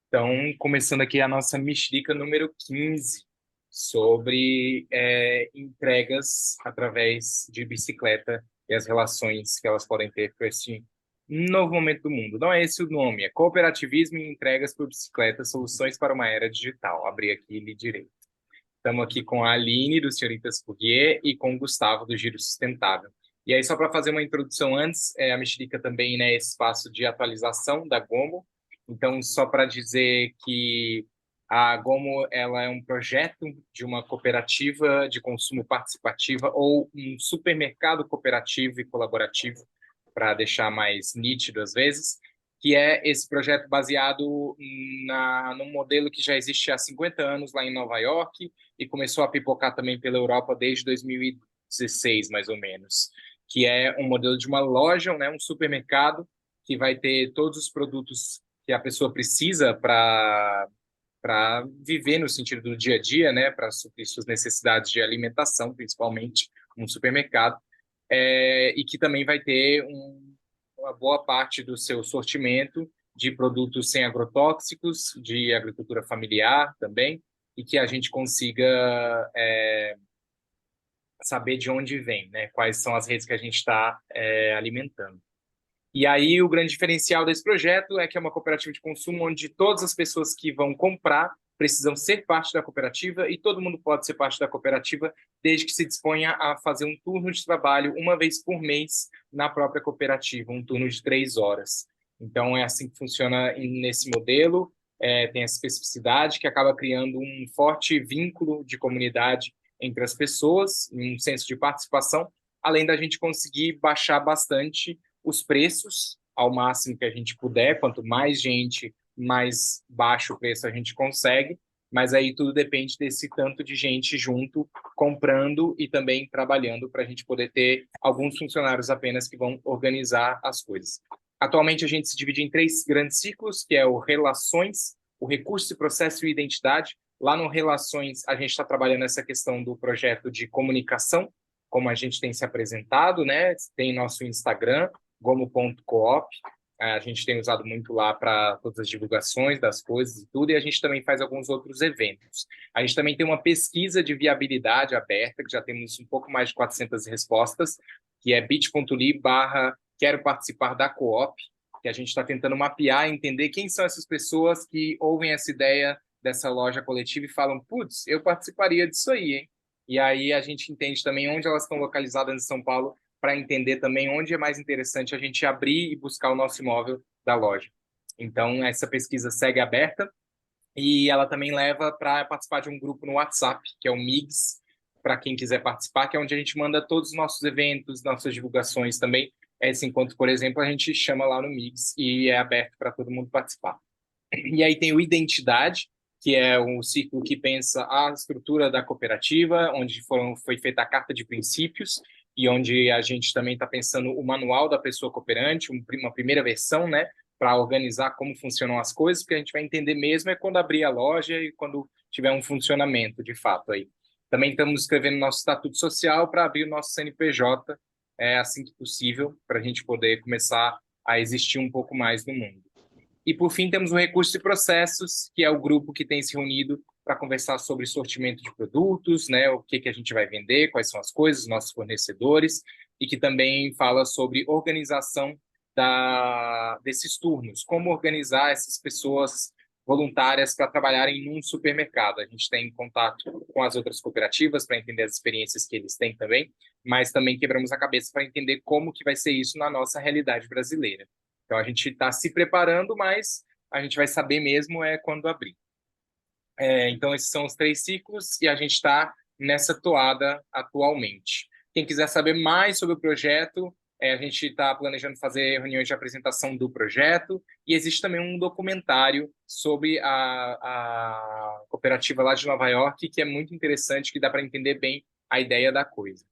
Então, começando aqui a nossa mexerica número 15 sobre entregas através de bicicleta e as relações que elas podem ter com esse novo momento do mundo. Não é esse o nome, é Cooperativismo e Entregas por Bicicleta, Soluções para uma Era Digital. Abri aqui e li direito. Estamos aqui com a Aline, do Senhoritas Fourier, e com o Gustavo, do Giro Sustentável. E aí, só para fazer uma introdução antes, a Mexerica também, né, é espaço de atualização da Gomo. Então, só para dizer que a Gomo ela é um projeto de uma cooperativa de consumo participativa ou um supermercado cooperativo e colaborativo, para deixar mais nítido às vezes, que é esse projeto baseado num modelo que já existe há 50 anos lá em Nova York, e começou a pipocar também pela Europa desde 2016, mais ou menos, que é um modelo de uma loja, né, um supermercado, que vai ter todos os produtos que a pessoa precisa para viver no sentido do dia a dia, né, para suprir suas necessidades de alimentação, principalmente, um supermercado, e que também vai ter uma boa parte do seu sortimento de produtos sem agrotóxicos, de agricultura familiar também, e que a gente consiga saber de onde vem, né? Quais são as redes que a gente está alimentando. E aí o grande diferencial desse projeto é que é uma cooperativa de consumo onde todas as pessoas que vão comprar precisam ser parte da cooperativa, e todo mundo pode ser parte da cooperativa desde que se disponha a fazer um turno de trabalho uma vez por mês na própria cooperativa, um turno de 3 horas. Então é assim que funciona nesse modelo. Tem essa especificidade que acaba criando um forte vínculo de comunidade entre as pessoas, um senso de participação, além da gente conseguir baixar bastante os preços ao máximo que a gente puder. Quanto mais gente, mais baixo o preço a gente consegue, mas aí tudo depende desse tanto de gente junto, comprando e também trabalhando, para a gente poder ter alguns funcionários apenas que vão organizar as coisas. Atualmente a gente se divide em três grandes ciclos, que é o Relações, o Recurso, Processo e Identidade. Lá no Relações, a gente está trabalhando essa questão do projeto de comunicação, como a gente tem se apresentado, né? Tem nosso Instagram, gomo.coop. A gente tem usado muito lá para todas as divulgações das coisas e tudo, e a gente também faz alguns outros eventos. A gente também tem uma pesquisa de viabilidade aberta, que já temos um pouco mais de 400 respostas, que é bit.ly barra quero participar da Coop, que a gente está tentando mapear e entender quem são essas pessoas que ouvem essa ideia dessa loja coletiva e falam, putz, eu participaria disso aí, hein? E aí a gente entende também onde elas estão localizadas em São Paulo, para entender também onde é mais interessante a gente abrir e buscar o nosso imóvel da loja. Então, essa pesquisa segue aberta, e ela também leva para participar de um grupo no WhatsApp, que é o MIGS, para quem quiser participar, que é onde a gente manda todos os nossos eventos, nossas divulgações também. Esse encontro, por exemplo, a gente chama lá no MIGS e é aberto para todo mundo participar. E aí tem o Identidade, que é um ciclo que pensa a estrutura da cooperativa, onde foi feita a carta de princípios, e onde a gente também está pensando o manual da pessoa cooperante, uma primeira versão, né, para organizar como funcionam as coisas, porque a gente vai entender mesmo quando abrir a loja e quando tiver um funcionamento de fato aí. Também estamos escrevendo nosso estatuto social para abrir o nosso CNPJ, assim que possível, para a gente poder começar a existir um pouco mais no mundo. E, por fim, temos o Recursos e Processos, que é o grupo que tem se reunido para conversar sobre sortimento de produtos, né, o que a gente vai vender, quais são as coisas, nossos fornecedores, e que também fala sobre organização desses turnos, como organizar essas pessoas voluntárias para trabalharem num supermercado. A gente tem contato com as outras cooperativas para entender as experiências que eles têm também, mas também quebramos a cabeça para entender como que vai ser isso na nossa realidade brasileira. Então a gente está se preparando, mas a gente vai saber mesmo quando abrir. Então esses são os três ciclos e a gente está nessa toada atualmente. Quem quiser saber mais sobre o projeto, a gente está planejando fazer reuniões de apresentação do projeto, e existe também um documentário sobre a cooperativa lá de Nova York, que é muito interessante, que dá para entender bem a ideia da coisa.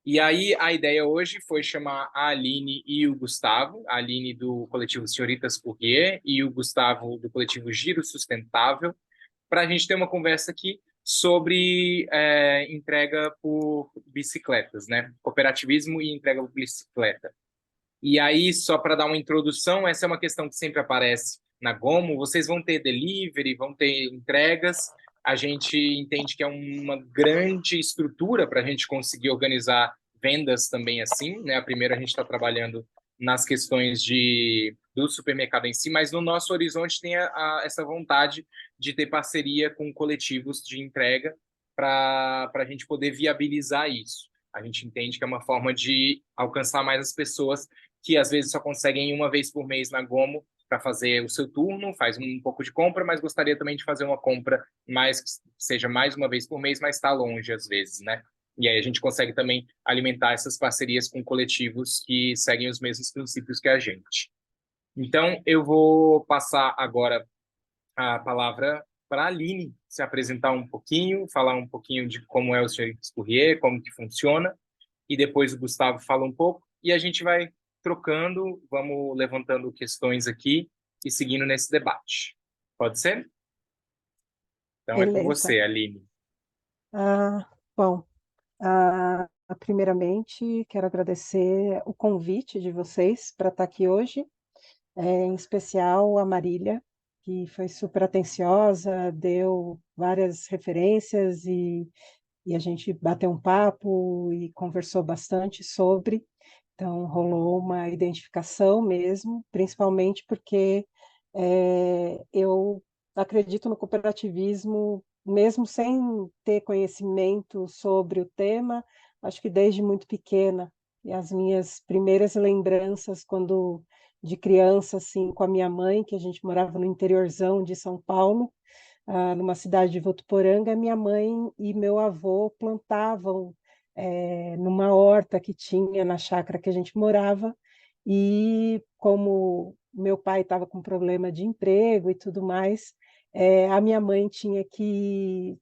E aí a ideia hoje foi chamar a Aline e o Gustavo, a Aline do coletivo Senhoritas Fourier e o Gustavo do coletivo Giro Sustentável, para a gente ter uma conversa aqui sobre entrega por bicicletas, né? Cooperativismo e entrega por bicicleta. E aí, só para dar uma introdução, essa é uma questão que sempre aparece na Gomo, vocês vão ter delivery, vão ter entregas. A gente entende que é uma grande estrutura para a gente conseguir organizar vendas também assim, né? Primeiro a gente está trabalhando nas questões do supermercado em si, mas no nosso horizonte tem essa vontade de ter parceria com coletivos de entrega para a gente poder viabilizar isso. A gente entende que é uma forma de alcançar mais as pessoas que às vezes só conseguem ir uma vez por mês na Gomo para fazer o seu turno, faz um pouco de compra, mas gostaria também de fazer uma compra mais que seja mais uma vez por mês, mas está longe às vezes, né? E aí a gente consegue também alimentar essas parcerias com coletivos que seguem os mesmos princípios que a gente. Então, eu vou passar agora a palavra para a Aline se apresentar um pouquinho, falar um pouquinho de como é o Xerife Courrier, como que funciona, e depois o Gustavo fala um pouco, e a gente vai trocando, vamos levantando questões aqui e seguindo nesse debate. Pode ser? Então é com Beleza. você, Aline. Ah, bom, primeiramente quero agradecer o convite de vocês para estar aqui hoje, em especial a Marília, que foi super atenciosa, deu várias referências e a gente bateu um papo e conversou bastante sobre. Então, rolou uma identificação mesmo, principalmente porque eu acredito no cooperativismo, mesmo sem ter conhecimento sobre o tema, acho que desde muito pequena. E as minhas primeiras lembranças, quando de criança, assim, com a minha mãe, que a gente morava no interiorzão de São Paulo, numa cidade de Votuporanga, minha mãe e meu avô plantavam numa horta que tinha na chácara que a gente morava, e como meu pai estava com problema de emprego e tudo mais, a minha mãe tinha que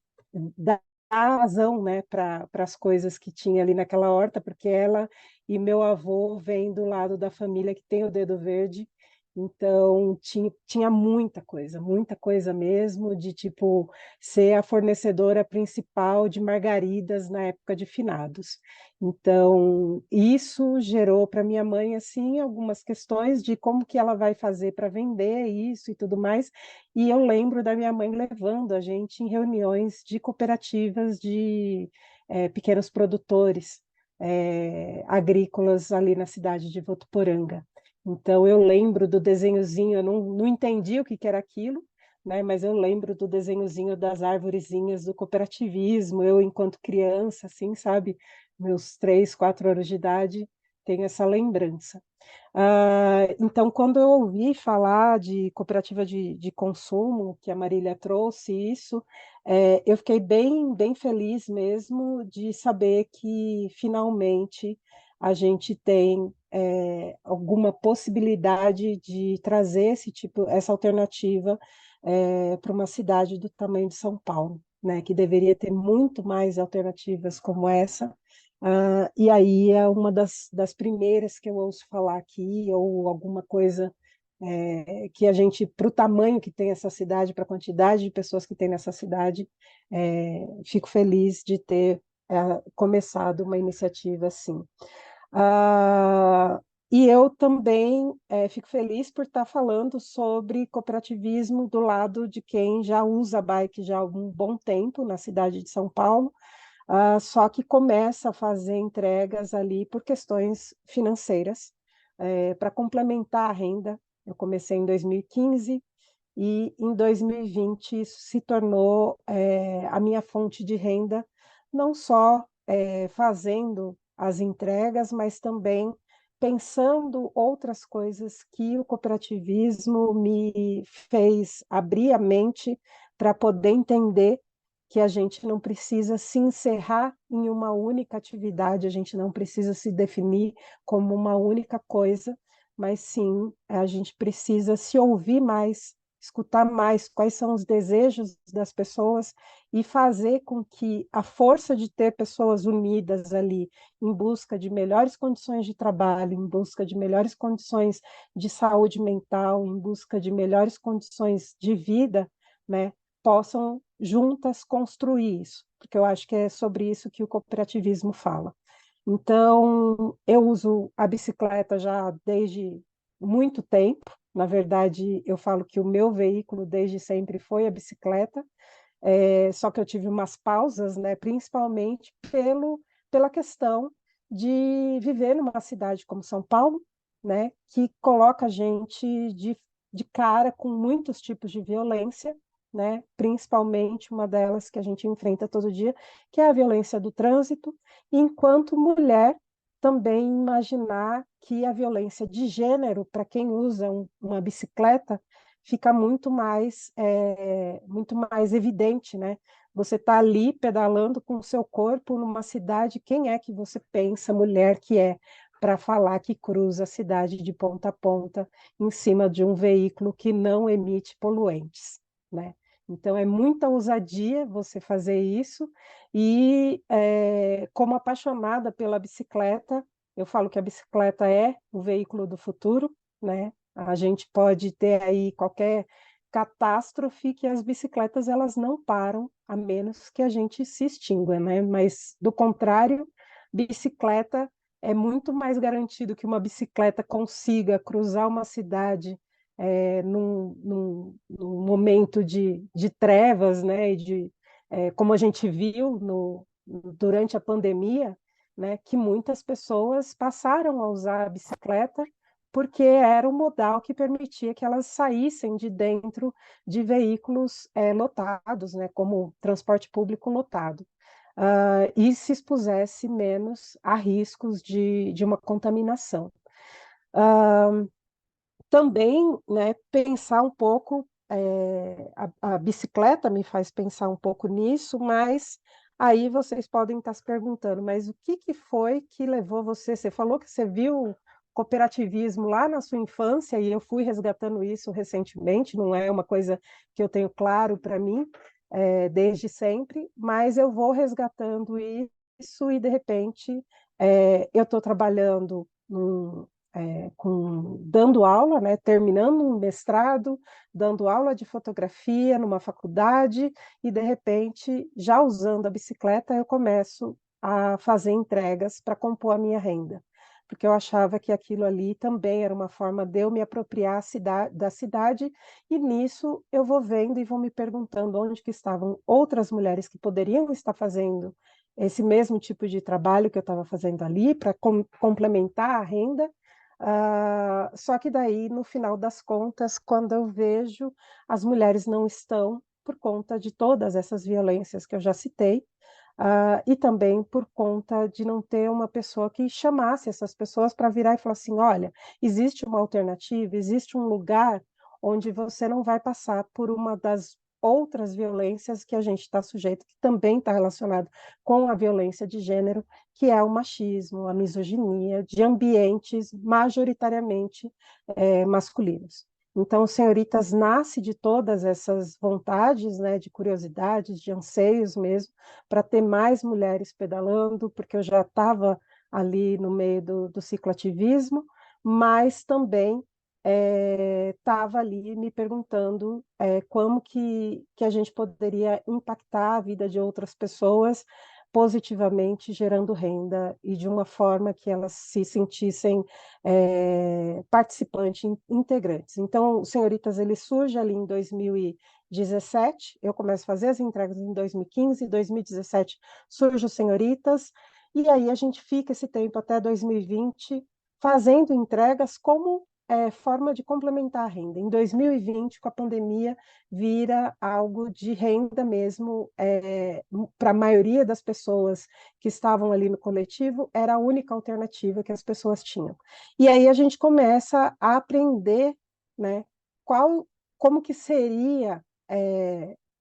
dar razão, né, para as coisas que tinha ali naquela horta, porque ela e meu avô vêm do lado da família que tem o dedo verde, então tinha muita coisa mesmo, de tipo ser a fornecedora principal de margaridas na época de finados. Então, isso gerou para minha mãe assim algumas questões de como que ela vai fazer para vender isso e tudo mais. E eu lembro da minha mãe levando a gente em reuniões de cooperativas de pequenos produtores agrícolas ali na cidade de Votuporanga. Então, eu lembro do desenhozinho, eu não entendi o que que era aquilo, né? Mas eu lembro do desenhozinho das arvorezinhas do cooperativismo, eu, enquanto criança, assim, sabe? Meus 3, 4 anos de idade, tenho essa lembrança. Então, quando eu ouvi falar de cooperativa de consumo, que a Marília trouxe isso, eu fiquei bem feliz mesmo de saber que finalmente a gente tem alguma possibilidade de trazer esse tipo, essa alternativa para uma cidade do tamanho de São Paulo, né, que deveria ter muito mais alternativas como essa. E aí é uma das primeiras que eu ouço falar aqui, ou alguma coisa que a gente, para o tamanho que tem essa cidade, para a quantidade de pessoas que tem nessa cidade, fico feliz de ter começado uma iniciativa assim. Ah, e eu também fico feliz por estar falando sobre cooperativismo do lado de quem já usa a bike já há algum bom tempo na cidade de São Paulo, só que começa a fazer entregas ali por questões financeiras, para complementar a renda. Eu comecei em 2015 e em 2020 isso se tornou a minha fonte de renda, não só fazendo as entregas, mas também pensando outras coisas que o cooperativismo me fez abrir a mente para poder entender que a gente não precisa se encerrar em uma única atividade, a gente não precisa se definir como uma única coisa, mas sim a gente precisa se ouvir mais, escutar mais quais são os desejos das pessoas e fazer com que a força de ter pessoas unidas ali em busca de melhores condições de trabalho, em busca de melhores condições de saúde mental, em busca de melhores condições de vida, né, possam juntas construir isso, porque eu acho que é sobre isso que o cooperativismo fala. Então, eu uso a bicicleta já desde muito tempo, Na verdade, eu falo que o meu veículo desde sempre foi a bicicleta, só que eu tive umas pausas, né, principalmente pela questão de viver numa cidade como São Paulo, né, que coloca a gente de cara com muitos tipos de violência, né, principalmente uma delas que a gente enfrenta todo dia, que é a violência do trânsito. E enquanto mulher, também imaginar que a violência de gênero, para quem usa uma bicicleta, fica muito mais evidente, né? Você está ali pedalando com o seu corpo numa cidade, quem é que você pensa, mulher, que é, para falar que cruza a cidade de ponta a ponta em cima de um veículo que não emite poluentes, né? Então, é muita ousadia você fazer isso, e como apaixonada pela bicicleta, eu falo que a bicicleta é o veículo do futuro, né? A gente pode ter aí qualquer catástrofe que as bicicletas elas não param, a menos que a gente se extingua, né? Mas, do contrário, bicicleta é muito mais garantido que uma bicicleta consiga cruzar uma cidade num momento de trevas, né? Como a gente viu durante a pandemia, né? Que muitas pessoas passaram a usar a bicicleta porque era um modal que permitia que elas saíssem de dentro de veículos lotados, né, como transporte público lotado, e se expusesse menos a riscos de uma contaminação. Também, né, pensar um pouco, a bicicleta me faz pensar um pouco nisso, mas aí vocês podem estar se perguntando, mas o que que foi que levou você? Você falou que você viu cooperativismo lá na sua infância, e eu fui resgatando isso recentemente, não é uma coisa que eu tenho claro para mim, desde sempre, mas eu vou resgatando isso e, de repente, eu estou trabalhando dando aula, né, terminando um mestrado, dando aula de fotografia numa faculdade, e, de repente, já usando a bicicleta, eu começo a fazer entregas para compor a minha renda, porque eu achava que aquilo ali também era uma forma de eu me apropriar da cidade, e nisso eu vou vendo e vou me perguntando onde que estavam outras mulheres que poderiam estar fazendo esse mesmo tipo de trabalho que eu estava fazendo ali, para complementar a renda. Só que daí, no final das contas, quando eu vejo, as mulheres não estão por conta de todas essas violências que eu já citei, e também por conta de não ter uma pessoa que chamasse essas pessoas para virar e falar assim: olha, existe uma alternativa, existe um lugar onde você não vai passar por uma das outras violências que a gente está sujeito, que também está relacionado com a violência de gênero, que é o machismo, a misoginia, de ambientes majoritariamente masculinos. Então, Senhoritas nasce de todas essas vontades, né, de curiosidades, de anseios mesmo, para ter mais mulheres pedalando, porque eu já estava ali no meio do cicloativismo, mas também estava ali me perguntando como que a gente poderia impactar a vida de outras pessoas positivamente, gerando renda e de uma forma que elas se sentissem participantes, integrantes. Então, o Senhoritas ele surge ali em 2017, eu começo a fazer as entregas em 2015, 2017 surge o Senhoritas, e aí a gente fica esse tempo até 2020 fazendo entregas como forma de complementar a renda. Em 2020, com a pandemia, vira algo de renda mesmo, para a maioria das pessoas que estavam ali no coletivo, era a única alternativa que as pessoas tinham. E aí a gente começa a aprender, né, como que seria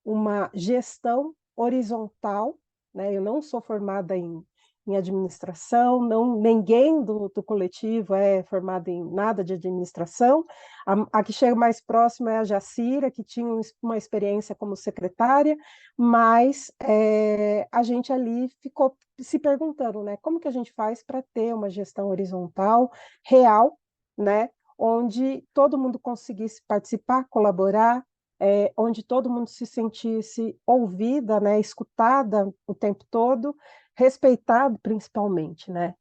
uma gestão horizontal, né? Eu não sou formada em administração, não, ninguém do coletivo é formado em nada de administração. A que chega mais próxima é a Jacira, que tinha uma experiência como secretária, mas a gente ali ficou se perguntando, né, como que a gente faz para ter uma gestão horizontal, real, né, onde todo mundo conseguisse participar, colaborar, onde todo mundo se sentisse ouvida, né, escutada o tempo todo, respeitado principalmente, né?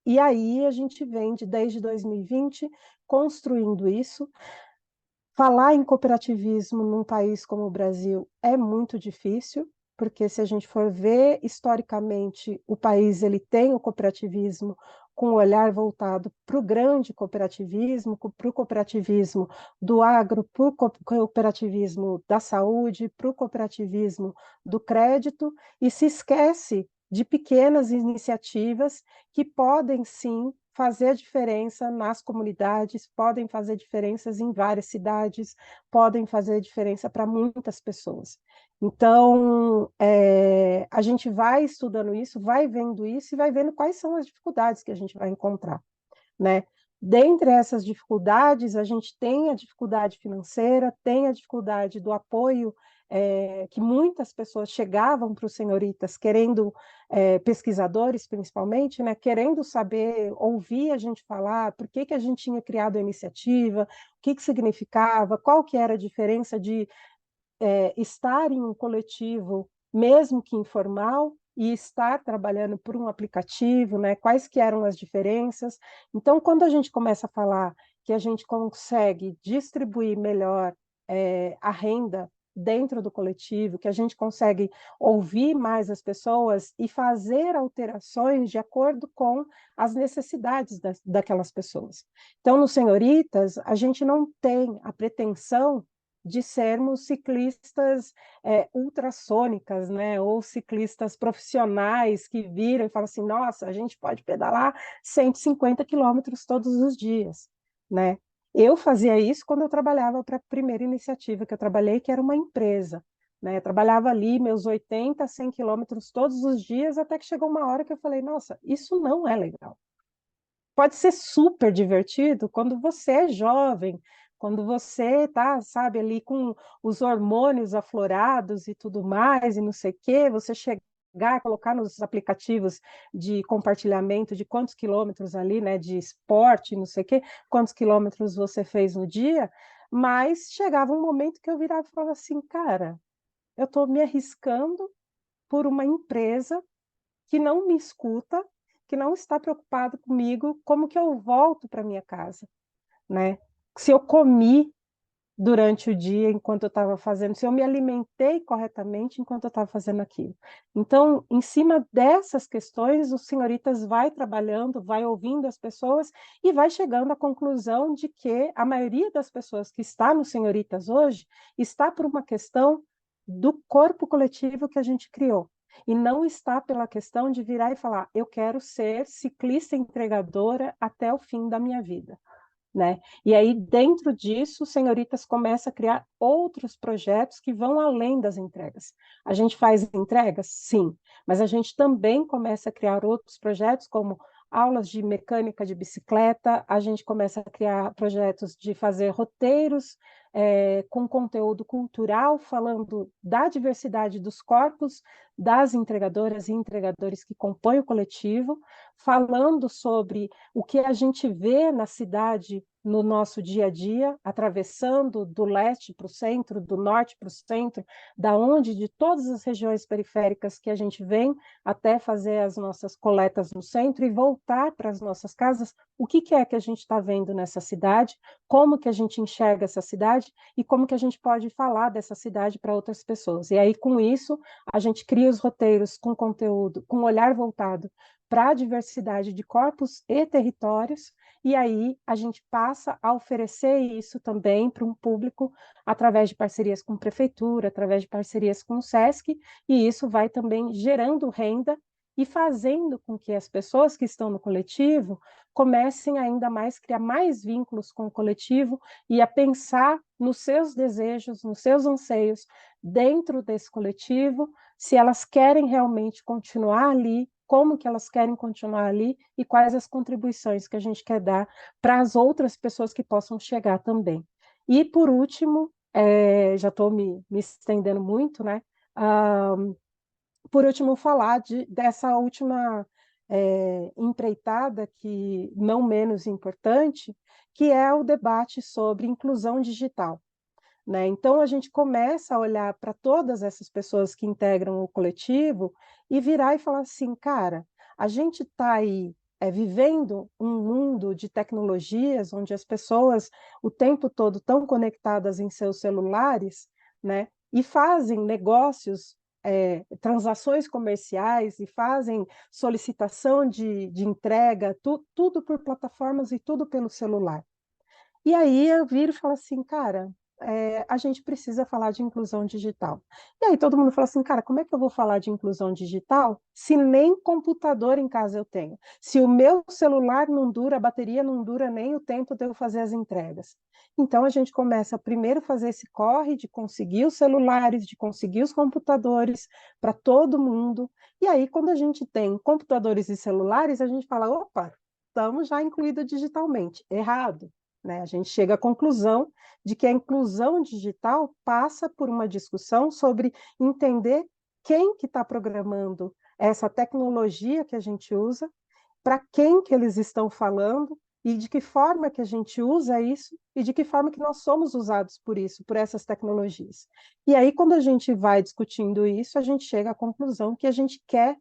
E aí a gente vem desde 2020 construindo isso. Falar em cooperativismo num país como o Brasil é muito difícil, porque se a gente for ver historicamente, o país ele tem o cooperativismo com o olhar voltado para o grande cooperativismo, para o cooperativismo do agro, para o cooperativismo da saúde, para o cooperativismo do crédito, e se esquece de pequenas iniciativas que podem sim fazer diferença nas comunidades, podem fazer diferenças em várias cidades, podem fazer diferença para muitas pessoas. Então, a gente vai estudando isso, vai vendo isso e vai vendo quais são as dificuldades que a gente vai encontrar, né? Dentre essas dificuldades, a gente tem a dificuldade financeira, tem a dificuldade do apoio, que muitas pessoas chegavam para os senhoritas querendo, pesquisadores principalmente, né, querendo saber, ouvir a gente falar por que a gente tinha criado a iniciativa, o que significava, qual que era a diferença de estar em um coletivo, mesmo que informal, e estar trabalhando por um aplicativo, né? Quais que eram as diferenças. Então, quando a gente começa a falar que a gente consegue distribuir melhor a renda dentro do coletivo, que a gente consegue ouvir mais as pessoas e fazer alterações de acordo com as necessidades daquelas pessoas. Então, no Senhoritas, a gente não tem a pretensão de sermos ciclistas ultrassônicas, né? Ou ciclistas profissionais que viram e falam assim, nossa, a gente pode pedalar 150 quilômetros todos os dias, né? Eu fazia isso quando eu trabalhava para a primeira iniciativa que eu trabalhei, que era uma empresa, né? Eu trabalhava ali meus 80, 100 quilômetros todos os dias, até que chegou uma hora que eu falei, nossa, isso não é legal. Pode ser super divertido quando você é jovem, quando você está, sabe, ali com os hormônios aflorados e tudo mais, e não sei o quê, você chegar, colocar nos aplicativos de compartilhamento de quantos quilômetros ali, né, de esporte, não sei o quê, quantos quilômetros você fez no dia, mas chegava um momento que eu virava e falava assim, cara, eu estou me arriscando por uma empresa que não me escuta, que não está preocupado comigo, como que eu volto para minha casa, né? Se eu comi durante o dia enquanto eu estava fazendo, se eu me alimentei corretamente enquanto eu estava fazendo aquilo. Então, em cima dessas questões, o Senhoritas vai trabalhando, vai ouvindo as pessoas e vai chegando à conclusão de que a maioria das pessoas que está no Senhoritas hoje está por uma questão do corpo coletivo que a gente criou. E não está pela questão de virar e falar, eu quero ser ciclista entregadora até o fim da minha vida. Né? E aí, dentro disso, o Senhoritas começa a criar outros projetos que vão além das entregas. A gente faz entregas? Sim, mas a gente também começa a criar outros projetos, como aulas de mecânica de bicicleta, a gente começa a criar projetos de fazer roteiros com conteúdo cultural, falando da diversidade dos corpos das entregadoras e entregadores que compõem o coletivo, falando sobre o que a gente vê na cidade no nosso dia a dia, atravessando do leste para o centro, do norte para o centro, da onde de todas as regiões periféricas que a gente vem até fazer as nossas coletas no centro e voltar para as nossas casas, o que é que a gente está vendo nessa cidade, como que a gente enxerga essa cidade e como que a gente pode falar dessa cidade para outras pessoas. E aí, com isso, a gente cria os roteiros com conteúdo, com um olhar voltado para a diversidade de corpos e territórios, e aí a gente passa a oferecer isso também para um público através de parcerias com prefeitura, através de parcerias com o SESC, e isso vai também gerando renda e fazendo com que as pessoas que estão no coletivo comecem ainda mais a criar mais vínculos com o coletivo e a pensar nos seus desejos, nos seus anseios dentro desse coletivo, se elas querem realmente continuar ali, como que elas querem continuar ali e quais as contribuições que a gente quer dar para as outras pessoas que possam chegar também. E, por último, já estou me estendendo muito, né? Por último, falar dessa última empreitada, que não menos importante, que é o debate sobre inclusão digital. Né? Então, a gente começa a olhar para todas essas pessoas que integram o coletivo e virar e falar assim, cara, a gente está aí vivendo um mundo de tecnologias onde as pessoas o tempo todo estão conectadas em seus celulares, né? E fazem negócios, transações comerciais e fazem solicitação de entrega, tudo por plataformas e tudo pelo celular. E aí eu viro e falo assim, cara, a gente precisa falar de inclusão digital. E aí todo mundo fala assim, cara, como é que eu vou falar de inclusão digital se nem computador em casa eu tenho? Se o meu celular não dura, a bateria não dura nem o tempo de eu fazer as entregas. Então a gente começa a primeiro fazer esse corre de conseguir os celulares, de conseguir os computadores para todo mundo. E aí quando a gente tem computadores e celulares, a gente fala, opa, estamos já incluídos digitalmente. Errado, né? A gente chega à conclusão de que a inclusão digital passa por uma discussão sobre entender quem que está programando essa tecnologia que a gente usa, para quem que eles estão falando e de que forma que a gente usa isso e de que forma que nós somos usados por isso, por essas tecnologias. E aí, quando a gente vai discutindo isso, a gente chega à conclusão que a gente quer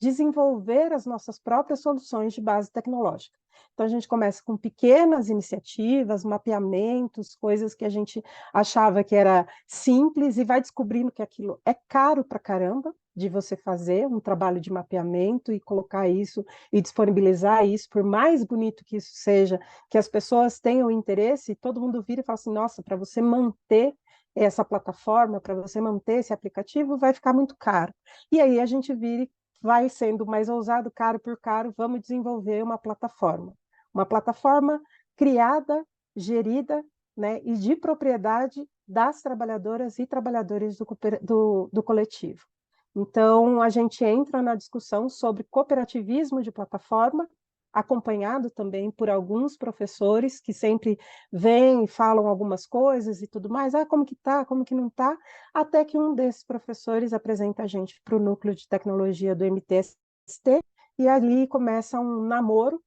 desenvolver as nossas próprias soluções de base tecnológica. Então, a gente começa com pequenas iniciativas, mapeamentos, coisas que a gente achava que era simples e vai descobrindo que aquilo é caro para caramba de você fazer um trabalho de mapeamento e colocar isso e disponibilizar isso, por mais bonito que isso seja, que as pessoas tenham interesse, todo mundo vira e fala assim, nossa, para você manter essa plataforma, para você manter esse aplicativo, vai ficar muito caro. E aí a gente vira vai sendo mais ousado, caro por caro, vamos desenvolver uma plataforma. Uma plataforma criada, gerida, né, e de propriedade das trabalhadoras e trabalhadores do coletivo. Então, a gente entra na discussão sobre cooperativismo de plataforma, acompanhado também por alguns professores que sempre vêm e falam algumas coisas e tudo mais, como que tá, como que não tá, até que um desses professores apresenta a gente para o núcleo de tecnologia do MTST, e ali começa um namoro.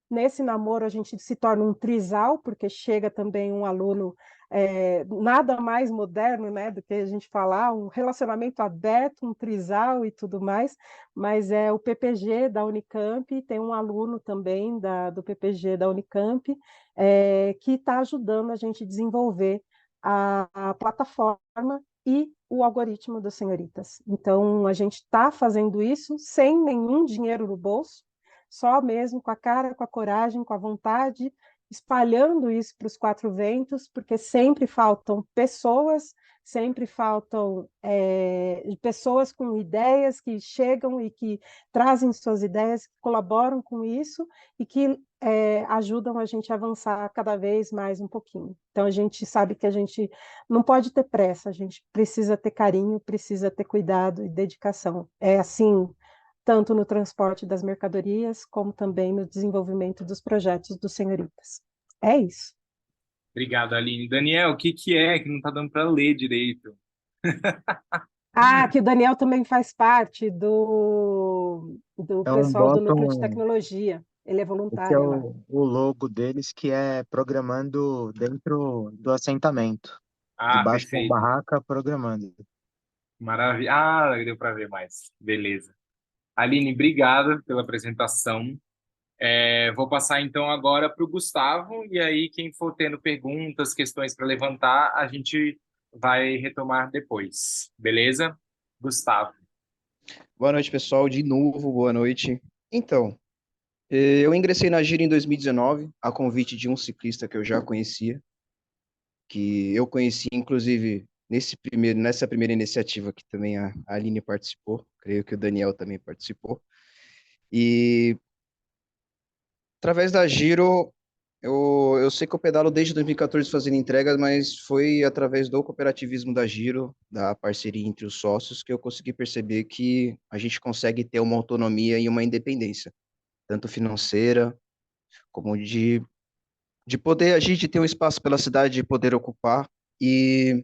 Nesse namoro, a gente se torna um trisal, porque chega também um aluno nada mais moderno, né, do que a gente falar, um relacionamento aberto, um trisal e tudo mais, mas é o PPG da Unicamp, tem um aluno também do PPG da Unicamp, que está ajudando a gente a desenvolver a plataforma e o algoritmo das senhoritas. Então, a gente está fazendo isso sem nenhum dinheiro no bolso, só mesmo com a cara, com a coragem, com a vontade, espalhando isso para os quatro ventos, porque sempre faltam pessoas, sempre faltam pessoas com ideias que chegam e que trazem suas ideias, que colaboram com isso e que ajudam a gente a avançar cada vez mais um pouquinho. Então, a gente sabe que a gente não pode ter pressa, a gente precisa ter carinho, precisa ter cuidado e dedicação. É assim, tanto no transporte das mercadorias, como também no desenvolvimento dos projetos dos senhoritas. É isso. Obrigado, Aline. Daniel, o que que é que não está dando para ler direito? Ah, que o Daniel também faz parte do Então, pessoal do Núcleo de botam Tecnologia. Ele é esse é voluntário lá. o logo deles, que é programando dentro do assentamento, Ah, debaixo da perfeito. barraca, programando. Maravilha. Ah, deu para ver mais. Beleza. Aline, obrigado pela apresentação. Vou passar então agora para o Gustavo, e aí quem for tendo perguntas, questões para levantar, a gente vai retomar depois. Beleza? Gustavo. Boa noite, pessoal. De novo, boa noite. Então, eu ingressei na Gira em 2019, a convite de um ciclista que eu já conhecia, que eu conheci, inclusive, nessa primeira iniciativa que também a Aline participou, creio que o Daniel também participou. E, através da Giro, eu sei que eu pedalo desde 2014 fazendo entregas, mas foi através do cooperativismo da Giro, da parceria entre os sócios, que eu consegui perceber que a gente consegue ter uma autonomia e uma independência, tanto financeira, como de poder agir, de ter um espaço pela cidade, de poder ocupar. E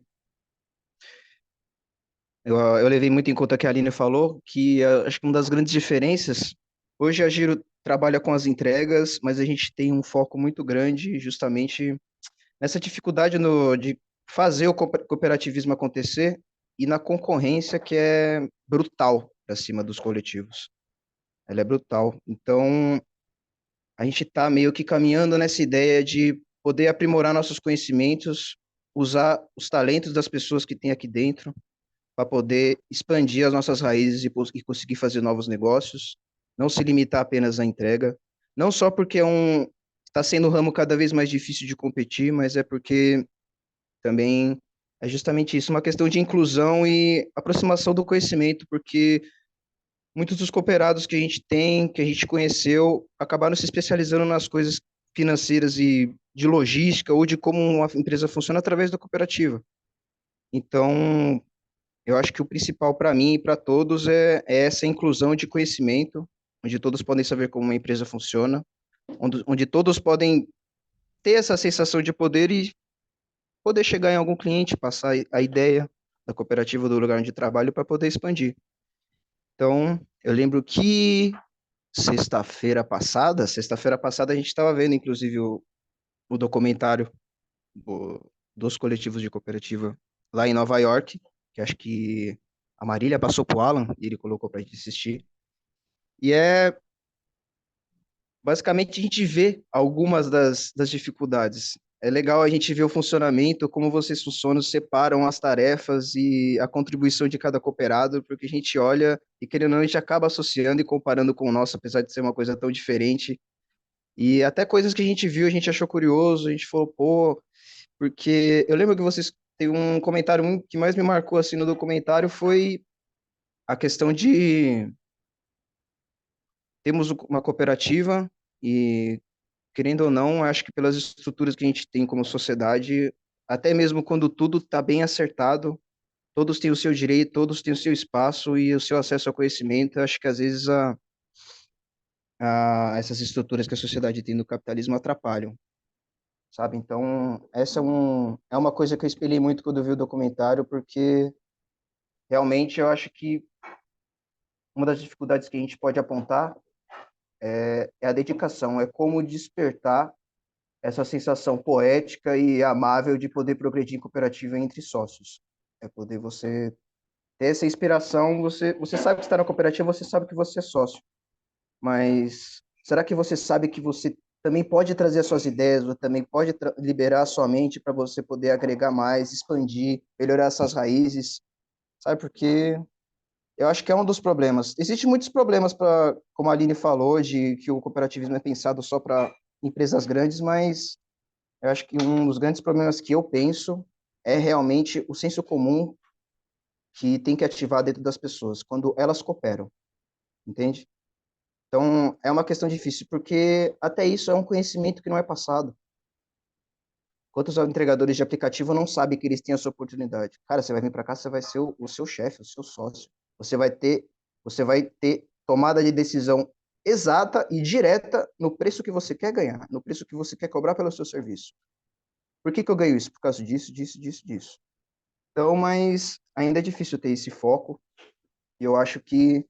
eu levei muito em conta o que a Aline falou, que acho que uma das grandes diferenças, hoje a Giro trabalha com as entregas, mas a gente tem um foco muito grande justamente nessa dificuldade de fazer o cooperativismo acontecer e na concorrência que é brutal para cima dos coletivos. Ela é brutal. Então, a gente está meio que caminhando nessa ideia de poder aprimorar nossos conhecimentos, usar os talentos das pessoas que tem aqui dentro para poder expandir as nossas raízes e conseguir fazer novos negócios, não se limitar apenas à entrega, não só porque está sendo um ramo cada vez mais difícil de competir, mas é porque também é justamente isso, uma questão de inclusão e aproximação do conhecimento, porque muitos dos cooperados que a gente tem, que a gente conheceu, acabaram se especializando nas coisas financeiras e de logística ou de como uma empresa funciona através da cooperativa. Então, eu acho que o principal para mim e para todos é essa inclusão de conhecimento, onde todos podem saber como uma empresa funciona, onde todos podem ter essa sensação de poder e poder chegar em algum cliente, passar a ideia da cooperativa do lugar onde trabalho para poder expandir. Então, eu lembro que sexta-feira passada a gente estava vendo, inclusive, o documentário dos coletivos de cooperativa lá em Nova York, que acho que a Marília passou para o Alan e ele colocou para a gente assistir. E basicamente a gente vê algumas das dificuldades. É legal a gente ver o funcionamento, como vocês funcionam, separam as tarefas e a contribuição de cada cooperado, porque a gente olha e, querendo ou não, a gente acaba associando e comparando com o nosso, apesar de ser uma coisa tão diferente. E até coisas que a gente viu, a gente achou curioso, a gente falou, pô, porque eu lembro que vocês teve um comentário que mais me marcou assim no documentário foi a questão de temos uma cooperativa e, querendo ou não, acho que pelas estruturas que a gente tem como sociedade, até mesmo quando tudo está bem acertado, todos têm o seu direito, todos têm o seu espaço e o seu acesso ao conhecimento. Acho que às vezes essas estruturas que a sociedade tem no capitalismo atrapalham, sabe? Então, essa é uma coisa que eu espelhei muito quando eu vi o documentário, porque realmente eu acho que uma das dificuldades que a gente pode apontar é a dedicação, é como despertar essa sensação poética e amável de poder progredir em cooperativa entre sócios. É poder você ter essa inspiração, você sabe que está na cooperativa, você sabe que você é sócio, mas será que você sabe que você também pode trazer as suas ideias, você também pode liberar a sua mente para você poder agregar mais, expandir, melhorar essas raízes, sabe? Porque eu acho que é um dos problemas. Existem muitos problemas para, como a Aline falou, de que o cooperativismo é pensado só para empresas grandes, mas eu acho que um dos grandes problemas que eu penso é realmente o senso comum que tem que ativar dentro das pessoas quando elas cooperam, entende? Então, é uma questão difícil, porque até isso é um conhecimento que não é passado. Quantos entregadores de aplicativo não sabem que eles têm essa oportunidade? Cara, você vai vir para cá, você vai ser o seu chefe, o seu sócio. Você vai ter tomada de decisão exata e direta no preço que você quer ganhar, no preço que você quer cobrar pelo seu serviço. Por que eu ganho isso? Por causa disso, disso, disso, disso. Então, mas ainda é difícil ter esse foco. E eu acho que,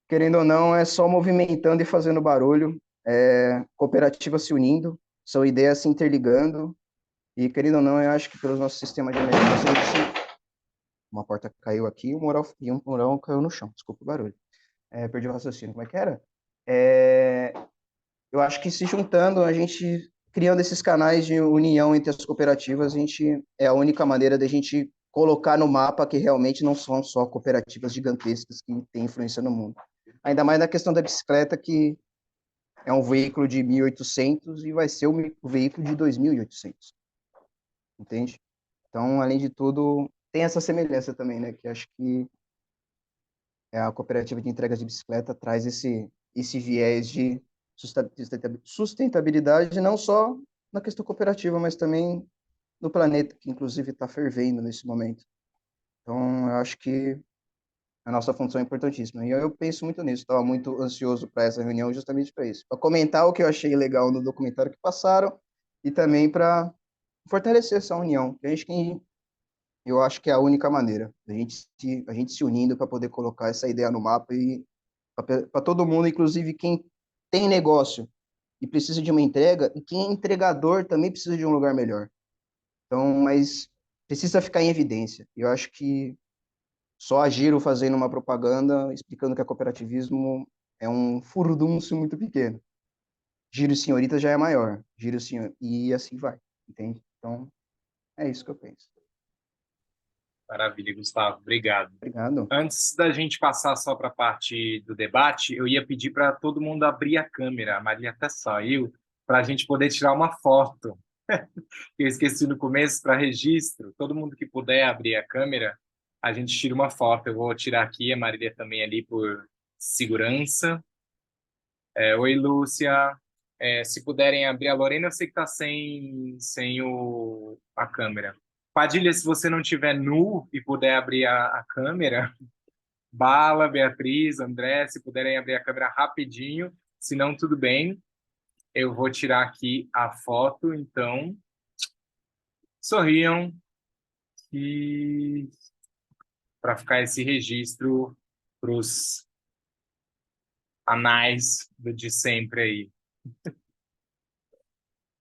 querendo ou não, é só movimentando e fazendo barulho, cooperativa se unindo, são ideias se interligando. E, querendo ou não, eu acho que pelo nosso sistema de emergência, uma porta caiu aqui e um mural caiu no chão. Desculpa o barulho. Perdi o raciocínio. Como é que era? É, eu acho que se juntando, a gente criando esses canais de união entre as cooperativas, a gente é a única maneira da gente colocar no mapa que realmente não são só cooperativas gigantescas que têm influência no mundo. Ainda mais na questão da bicicleta, que é um veículo de 1.800 e vai ser o veículo de 2.800, entende? Então, além de tudo, tem essa semelhança também, né? Que acho que a cooperativa de entregas de bicicleta traz esse viés de sustentabilidade, não só na questão cooperativa, mas também no planeta, que inclusive está fervendo nesse momento. Então, eu acho que a nossa função é importantíssima. E eu penso muito nisso, estava muito ansioso para essa reunião justamente para isso, para comentar o que eu achei legal no documentário que passaram e também para fortalecer essa união. Eu acho que é a única maneira, a gente se unindo para poder colocar essa ideia no mapa e para todo mundo, inclusive quem tem negócio e precisa de uma entrega, e quem é entregador também precisa de um lugar melhor. Então, mas precisa ficar em evidência. Eu acho que só a Giro fazendo uma propaganda explicando que é cooperativismo é um furdúncio muito pequeno. Giro senhorita já é maior. Giro senhor... E assim vai, entende? Então, é isso que eu penso. Maravilha, Gustavo. Obrigado. Obrigado. Antes da gente passar só para a parte do debate, eu ia pedir para todo mundo abrir a câmera. A Maria até saiu, para a gente poder tirar uma foto. Eu esqueci no começo, para registro. Todo mundo que puder abrir a câmera, a gente tira uma foto. Eu vou tirar aqui, a Marília também ali por segurança. Oi, Lúcia. Se puderem abrir a Lorena, eu sei que está sem a câmera. Padilha, se você não tiver nu e puder abrir a câmera, Bala, Beatriz, André, se puderem abrir a câmera rapidinho, se não, tudo bem. Eu vou tirar aqui a foto, então. Sorriam e para ficar esse registro para os anais de sempre aí.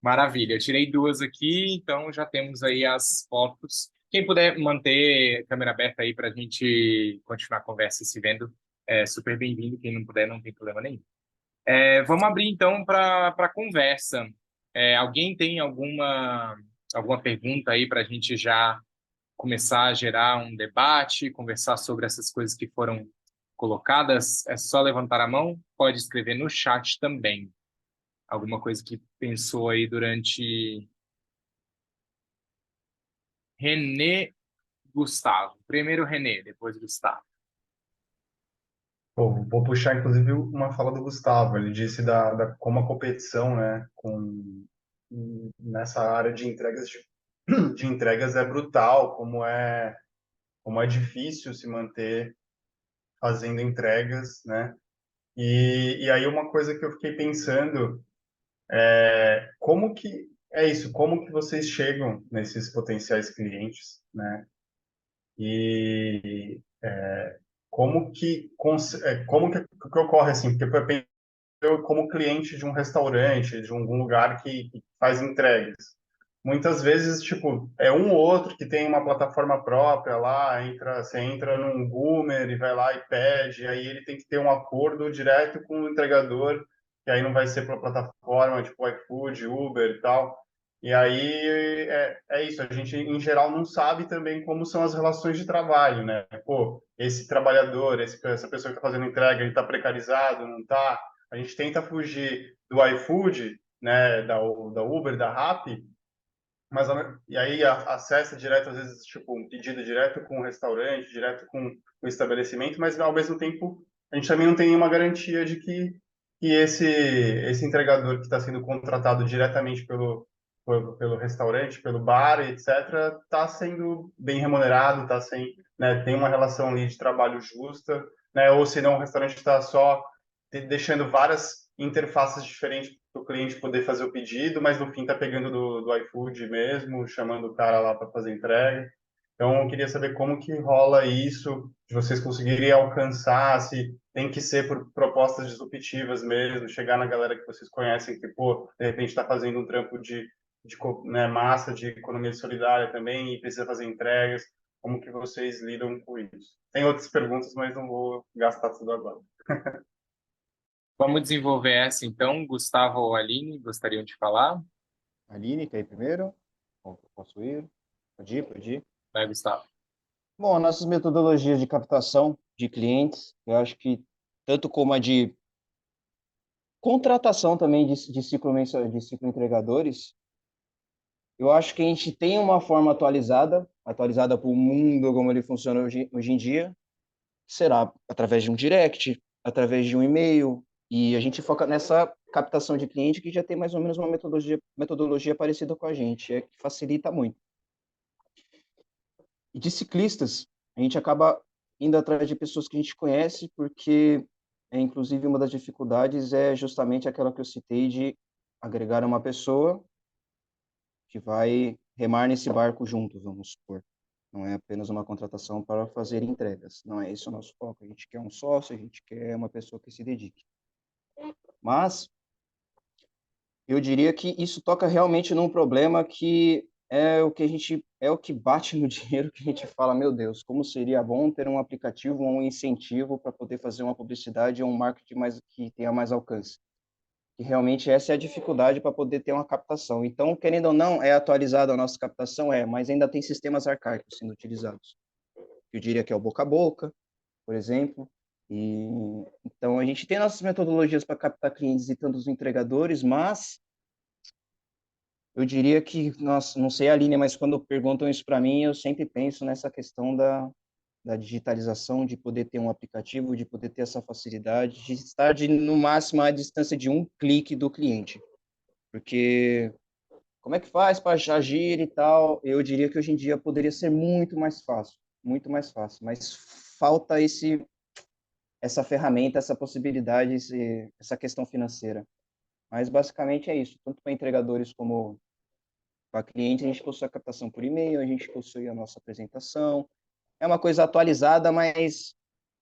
Maravilha, eu tirei duas aqui, então já temos aí as fotos. Quem puder manter a câmera aberta aí para a gente continuar a conversa e se vendo, é super bem-vindo. Quem não puder, não tem problema nenhum. Vamos abrir então para a conversa. Alguém tem alguma pergunta aí para a gente já começar a gerar um debate, conversar sobre essas coisas que foram colocadas? É só levantar a mão, pode escrever no chat também. Alguma coisa que pensou aí durante... Renê, Gustavo. Primeiro Renê, depois Gustavo. Pô, vou puxar, inclusive, uma fala do Gustavo. Ele disse como a competição, né, nessa área de entregas de entregas é brutal, como é difícil se manter fazendo entregas, né? E aí uma coisa que eu fiquei pensando como que é isso? Como que vocês chegam nesses potenciais clientes, né? E como que ocorre assim? Porque eu, como cliente de um restaurante, de algum lugar que faz entregas, muitas vezes, tipo, é um ou outro que tem uma plataforma própria lá, você entra num Boomer e vai lá e pede, aí ele tem que ter um acordo direto com o entregador, que aí não vai ser pela plataforma, tipo iFood, Uber e tal. E aí é isso, a gente em geral não sabe também como são as relações de trabalho, né? Pô, esse trabalhador, essa pessoa que está fazendo entrega, ele está precarizado, não está? A gente tenta fugir do iFood, né, da Uber, da Rappi, e aí acessa direto, às vezes, tipo, um pedido direto com o restaurante, direto com o estabelecimento, mas ao mesmo tempo a gente também não tem uma garantia de que esse entregador que está sendo contratado diretamente pelo restaurante, pelo bar, etc., está sendo bem remunerado, né, tem uma relação ali de trabalho justa, né, ou senão o restaurante está só deixando várias interfaces diferentes para o cliente poder fazer o pedido, mas no fim está pegando do iFood mesmo, chamando o cara lá para fazer entrega. Então, eu queria saber como que rola isso, de vocês conseguirem alcançar, se tem que ser por propostas disruptivas mesmo, chegar na galera que vocês conhecem, que, pô, de repente está fazendo um trampo né, massa, de economia solidária também, e precisa fazer entregas. Como que vocês lidam com isso? Tem outras perguntas, mas não vou gastar tudo agora. Vamos desenvolver essa então. Gustavo ou Aline, gostariam de falar? Aline, quer ir primeiro? Posso ir? Pode ir, pode ir. Vai, Gustavo. Bom, nossas metodologias de captação de clientes, eu acho que tanto como a de contratação também de ciclo entregadores, eu acho que a gente tem uma forma atualizada para o mundo como ele funciona hoje em dia, será através de um direct, através de um e-mail, e a gente foca nessa captação de cliente que já tem mais ou menos uma metodologia parecida com a gente, que facilita muito. E de ciclistas, a gente acaba indo atrás de pessoas que a gente conhece, porque, inclusive, uma das dificuldades é justamente aquela que eu citei de agregar uma pessoa que vai remar nesse barco juntos, vamos supor. Não é apenas uma contratação para fazer entregas. Não é esse o nosso foco. A gente quer um sócio, a gente quer uma pessoa que se dedique. Mas eu diria que isso toca realmente num problema que é o que bate no dinheiro, que a gente fala, meu Deus, como seria bom ter um aplicativo ou um incentivo para poder fazer uma publicidade ou um marketing que tenha mais alcance. que realmente essa é a dificuldade para poder ter uma captação. Então, querendo ou não, é atualizada a nossa captação, mas ainda tem sistemas arcaicos sendo utilizados. Eu diria que é o boca a boca, por exemplo. E então a gente tem nossas metodologias para captar clientes e tantos entregadores, mas eu diria que, nossa, não sei a linha, mas quando perguntam isso para mim, eu sempre penso nessa questão da digitalização, de poder ter um aplicativo, de poder ter essa facilidade, de estar no máximo à distância de um clique do cliente. Porque como é que faz para agir e tal? Eu diria que hoje em dia poderia ser muito mais fácil, mas falta essa ferramenta, essa possibilidade, essa questão financeira. Mas basicamente é isso, tanto para entregadores como para clientes, a gente possui a captação por e-mail, a gente possui a nossa apresentação. É uma coisa atualizada, mas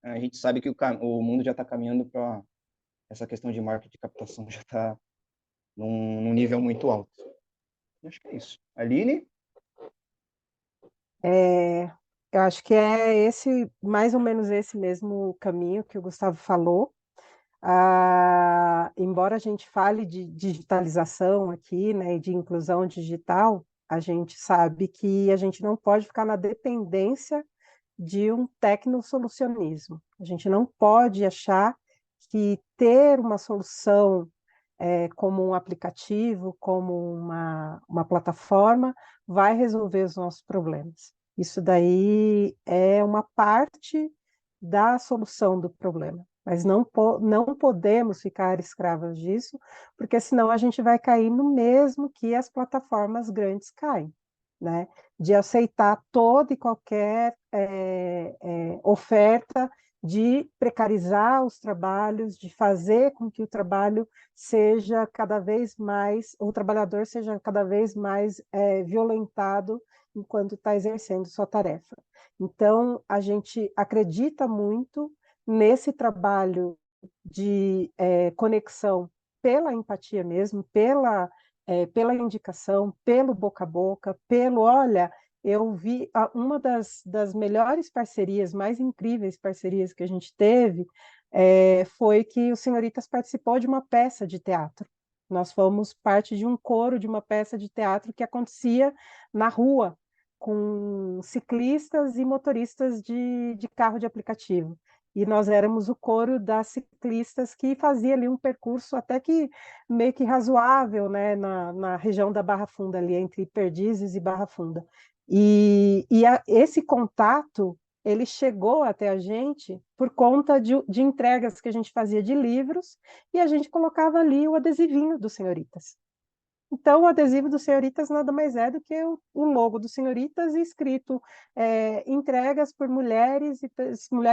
a gente sabe que o mundo já está caminhando para essa questão de marketing de captação já está num nível muito alto. Acho que é isso. Aline? É, eu acho que é esse, mais ou menos esse mesmo caminho que o Gustavo falou. Embora a gente fale de digitalização aqui, né, e de inclusão digital, a gente sabe que a gente não pode ficar na dependência de um tecnosolucionismo. A gente não pode achar que ter uma solução como um aplicativo, como uma plataforma, vai resolver os nossos problemas. Isso daí é uma parte da solução do problema, mas não podemos ficar escravas disso, porque senão a gente vai cair no mesmo que as plataformas grandes caem, né? De aceitar toda e qualquer oferta, de precarizar os trabalhos, de fazer com que o trabalho seja cada vez mais, o trabalhador seja cada vez mais violentado enquanto está exercendo sua tarefa. Então, a gente acredita muito nesse trabalho de conexão pela empatia mesmo, pela indicação, pelo boca a boca, olha, eu vi uma das melhores parcerias, mais incríveis parcerias que a gente teve, foi que o Senhoritas participou de uma peça de teatro. Nós fomos parte de um coro de uma peça de teatro que acontecia na rua, com ciclistas e motoristas de carro de aplicativo. E nós éramos o coro das ciclistas que fazia ali um percurso até que meio que razoável, né, na região da Barra Funda, ali entre Perdizes e Barra Funda. Esse contato, ele chegou até a gente por conta de entregas que a gente fazia de livros, e a gente colocava ali o adesivinho do Senhoritas. Então, o adesivo do Senhoritas nada mais é do que o logo do Senhoritas escrito entregas por mulheres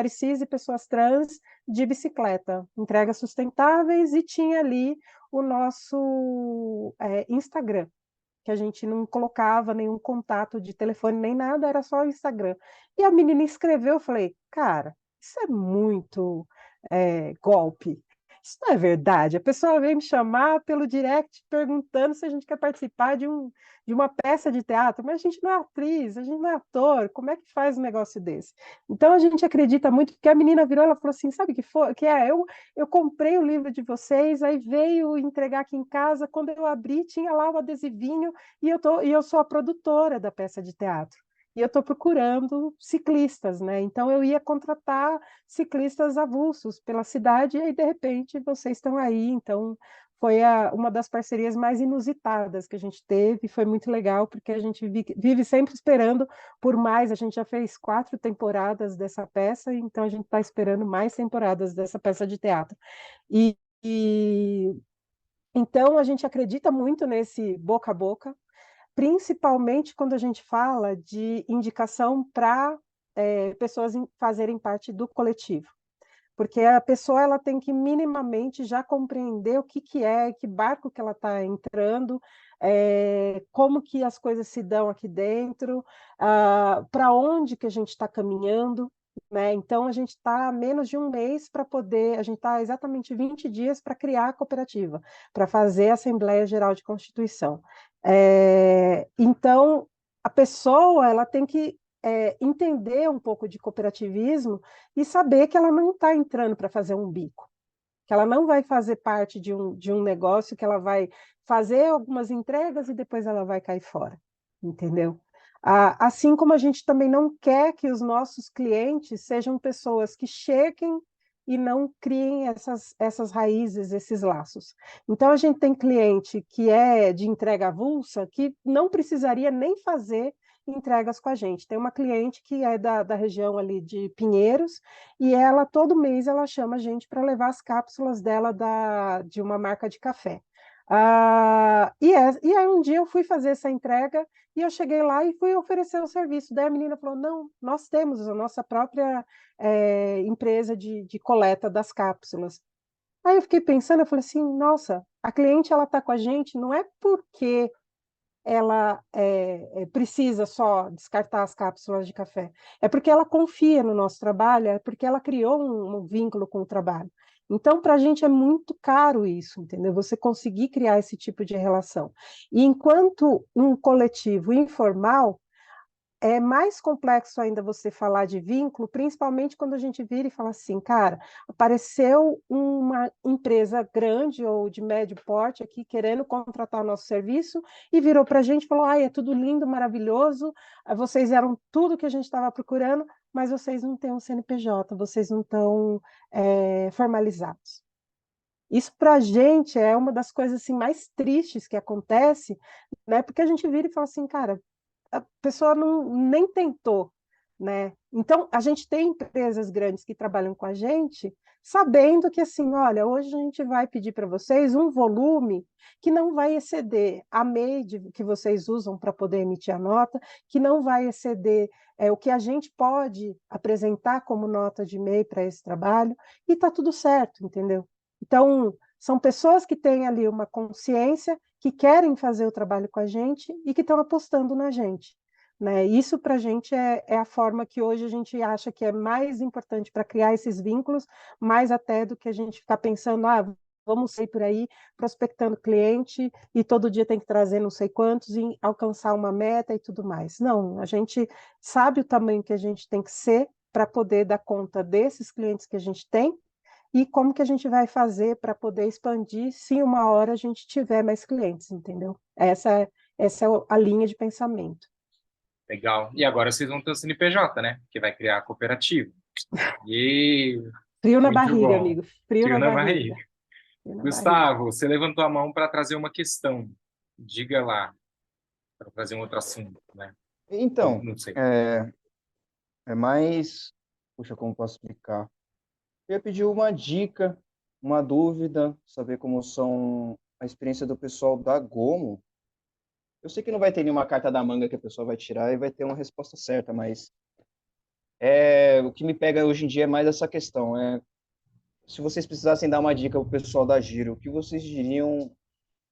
cis e pessoas trans de bicicleta, entregas sustentáveis, e tinha ali o nosso Instagram, que a gente não colocava nenhum contato de telefone nem nada, era só o Instagram. E a menina escreveu, eu falei, cara, isso é muito golpe. Isso não é verdade. A pessoa veio me chamar pelo direct perguntando se a gente quer participar de uma peça de teatro, mas a gente não é atriz, a gente não é ator, como é que faz um negócio desse? Então a gente acredita muito, porque a menina virou, ela falou assim, sabe o que foi? Eu comprei o livro de vocês, aí veio entregar aqui em casa, quando eu abri, tinha lá o adesivinho, e eu sou a produtora da peça de teatro. E eu estou procurando ciclistas, né? Então eu ia contratar ciclistas avulsos pela cidade, e aí, de repente, vocês estão aí. Então, foi uma das parcerias mais inusitadas que a gente teve, foi muito legal, porque a gente vive sempre esperando por mais. A gente já fez 4 temporadas dessa peça, então a gente está esperando mais temporadas dessa peça de teatro. E, e então a gente acredita muito nesse boca a boca, principalmente quando a gente fala de indicação para pessoas fazerem parte do coletivo, porque a pessoa ela tem que minimamente já compreender o que é, que barco que ela está entrando, como que as coisas se dão aqui dentro, para onde que a gente está caminhando, né? Então, a gente está menos de um mês para poder, a gente está exatamente 20 dias para criar a cooperativa, para fazer a Assembleia Geral de Constituição. Então, a pessoa ela tem que entender um pouco de cooperativismo e saber que ela não está entrando para fazer um bico. que ela não vai fazer parte de um negócio, que ela vai fazer algumas entregas e depois ela vai cair fora, entendeu? Assim como a gente também não quer que os nossos clientes sejam pessoas que cheguem e não criem essas raízes, esses laços. Então, a gente tem cliente que é de entrega avulsa, que não precisaria nem fazer entregas com a gente. Tem uma cliente que é da região ali de Pinheiros, e ela, todo mês, ela chama a gente para levar as cápsulas dela de uma marca de café. E aí um dia eu fui fazer essa entrega e eu cheguei lá e fui oferecer o serviço. Daí a menina falou, não, nós temos a nossa própria empresa de coleta das cápsulas. Aí eu fiquei pensando, eu falei assim, nossa, a cliente ela está com a gente não é porque ela precisa só descartar as cápsulas de café. É porque ela confia no nosso trabalho, é porque ela criou um vínculo com o trabalho. Então, para a gente é muito caro isso, entendeu? Você conseguir criar esse tipo de relação. E enquanto um coletivo informal, é mais complexo ainda você falar de vínculo, principalmente quando a gente vira e fala assim, cara, apareceu uma empresa grande ou de médio porte aqui querendo contratar o nosso serviço e virou para a gente e falou, ai, é tudo lindo, maravilhoso, vocês eram tudo que a gente estava procurando, mas vocês não têm um CNPJ, vocês não estão formalizados. Isso para a gente é uma das coisas assim, mais tristes que acontece, né? Porque a gente vira e fala assim, cara, a pessoa nem tentou, né? Então, a gente tem empresas grandes que trabalham com a gente, sabendo que, assim, olha, hoje a gente vai pedir para vocês um volume que não vai exceder a MEI que vocês usam para poder emitir a nota, que não vai exceder o que a gente pode apresentar como nota de MEI para esse trabalho, e está tudo certo, entendeu? Então, são pessoas que têm ali uma consciência, que querem fazer o trabalho com a gente e que estão apostando na gente. Né? Isso, para a gente, é a forma que hoje a gente acha que é mais importante para criar esses vínculos, mais até do que a gente ficar pensando, vamos sair por aí prospectando cliente e todo dia tem que trazer não sei quantos e alcançar uma meta e tudo mais. Não, a gente sabe o tamanho que a gente tem que ser para poder dar conta desses clientes que a gente tem e como que a gente vai fazer para poder expandir se uma hora a gente tiver mais clientes, entendeu? Essa é a linha de pensamento. Legal. E agora vocês vão ter o CNPJ, né? Que vai criar a cooperativa. E Frio na muito barriga, bom. amigo. Frio Frio na na barriga. barriga. Frio na barriga. Gustavo, você levantou a mão para trazer uma questão. Diga lá, para trazer um outro assunto, né? Ou, Então, não sei. é mais... Puxa, como posso explicar? Eu ia pedir uma dica, uma dúvida, saber como são a experiência do pessoal da Gomo. Eu sei que não vai ter nenhuma carta da manga que a pessoa vai tirar e vai ter uma resposta certa, mas o que me pega hoje em dia é mais essa questão. Se vocês precisassem dar uma dica para o pessoal da Giro, o que vocês diriam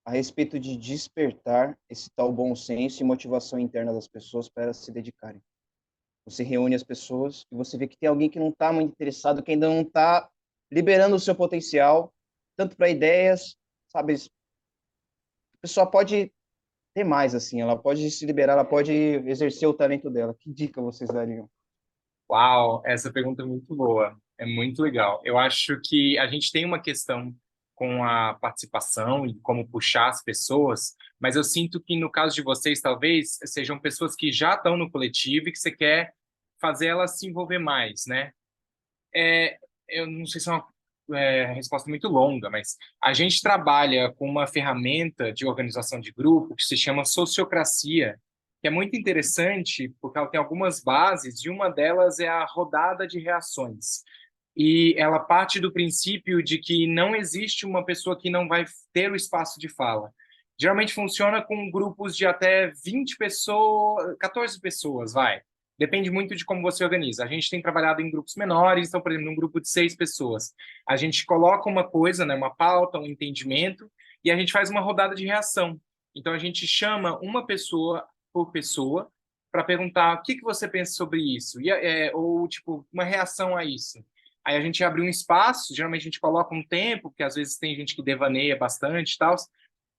a respeito de despertar esse tal bom senso e motivação interna das pessoas para elas se dedicarem? Você reúne as pessoas e você vê que tem alguém que não está muito interessado, que ainda não está liberando o seu potencial, tanto para ideias, sabe? A pessoa pode ter mais, assim, ela pode se liberar, ela pode exercer o talento dela. Que dica vocês dariam? Uau, essa pergunta é muito boa. É muito legal. Eu acho que a gente tem uma questão com a participação e como puxar as pessoas, mas eu sinto que no caso de vocês, talvez, sejam pessoas que já estão no coletivo e que você quer fazer elas se envolver mais, né? Eu não sei se é uma resposta muito longa, mas a gente trabalha com uma ferramenta de organização de grupo que se chama sociocracia, que é muito interessante porque ela tem algumas bases e uma delas é a rodada de reações. E ela parte do princípio de que não existe uma pessoa que não vai ter o espaço de fala. Geralmente funciona com grupos de até 20 pessoas, 14 pessoas, vai. Depende muito de como você organiza. A gente tem trabalhado em grupos menores, então, por exemplo, num grupo de 6 pessoas, a gente coloca uma coisa, né, uma pauta, um entendimento, e a gente faz uma rodada de reação. Então, a gente chama uma pessoa por pessoa para perguntar o que você pensa sobre isso, ou, tipo, uma reação a isso. Aí a gente abre um espaço, geralmente a gente coloca um tempo, porque às vezes tem gente que devaneia bastante e tal,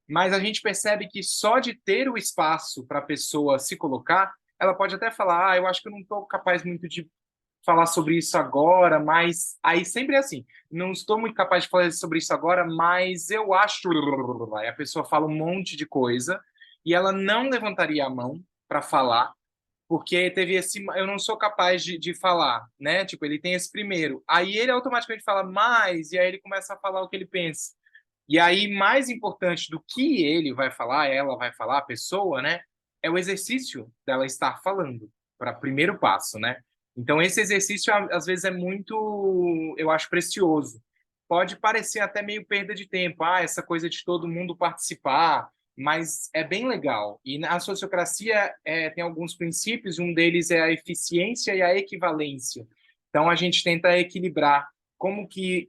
mas a gente percebe que só de ter o espaço para a pessoa se colocar, ela pode até falar, eu acho que eu não estou capaz muito de falar sobre isso agora, mas aí sempre é assim, não estou muito capaz de falar sobre isso agora, mas eu acho. Aí a pessoa fala um monte de coisa e ela não levantaria a mão para falar, porque teve esse. Eu não sou capaz de falar, né? Tipo, ele tem esse primeiro. Aí ele automaticamente fala mais, e aí ele começa a falar o que ele pensa. E aí, mais importante do que ele vai falar, ela vai falar, a pessoa, né? É o exercício dela estar falando, para primeiro passo, né? Então, esse exercício, às vezes, é muito, eu acho, precioso. Pode parecer até meio perda de tempo, essa coisa de todo mundo participar, mas é bem legal. E na sociocracia tem alguns princípios, um deles é a eficiência e a equivalência. Então, a gente tenta equilibrar como que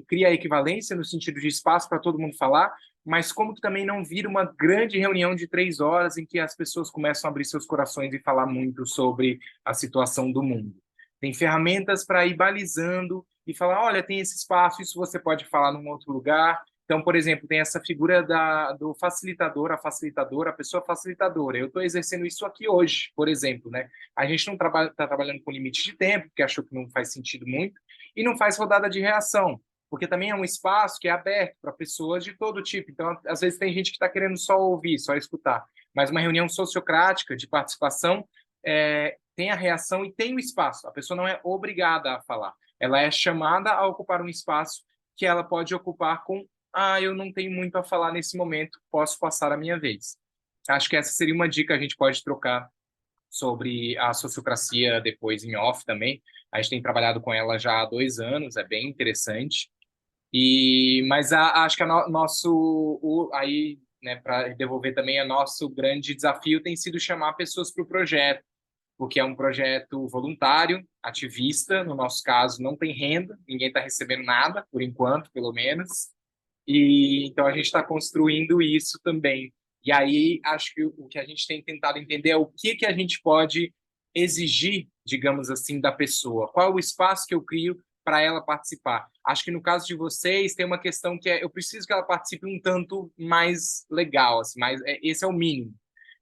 cria a equivalência no sentido de espaço para todo mundo falar, mas como que também não vira uma grande reunião de 3 horas em que as pessoas começam a abrir seus corações e falar muito sobre a situação do mundo. Tem ferramentas para ir balizando e falar, olha, tem esse espaço, isso você pode falar num outro lugar. Então, por exemplo, tem essa figura do facilitador, a facilitadora, a pessoa facilitadora. Eu estou exercendo isso aqui hoje, por exemplo, né? A gente não está trabalhando com limite de tempo, porque achou que não faz sentido muito, e não faz rodada de reação, porque também é um espaço que é aberto para pessoas de todo tipo. Então, às vezes tem gente que está querendo só ouvir, só escutar, mas uma reunião sociocrática de participação tem a reação e tem o espaço. A pessoa não é obrigada a falar, ela é chamada a ocupar um espaço que ela pode ocupar com eu não tenho muito a falar nesse momento, posso passar a minha vez. Acho que essa seria uma dica, a gente pode trocar sobre a sociocracia depois em off também. A gente tem trabalhado com ela já há 2 anos, é bem interessante. Mas acho que aí, né, para devolver também, o nosso grande desafio tem sido chamar pessoas para o projeto, porque é um projeto voluntário, ativista, no nosso caso não tem renda, ninguém está recebendo nada, por enquanto, pelo menos. E então a gente está construindo isso também. E aí acho que o que a gente tem tentado entender é o que a gente pode exigir, digamos assim, da pessoa. Qual é o espaço que eu crio para ela participar? Acho que no caso de vocês tem uma questão que eu preciso que ela participe um tanto mais legal, assim, esse é o mínimo.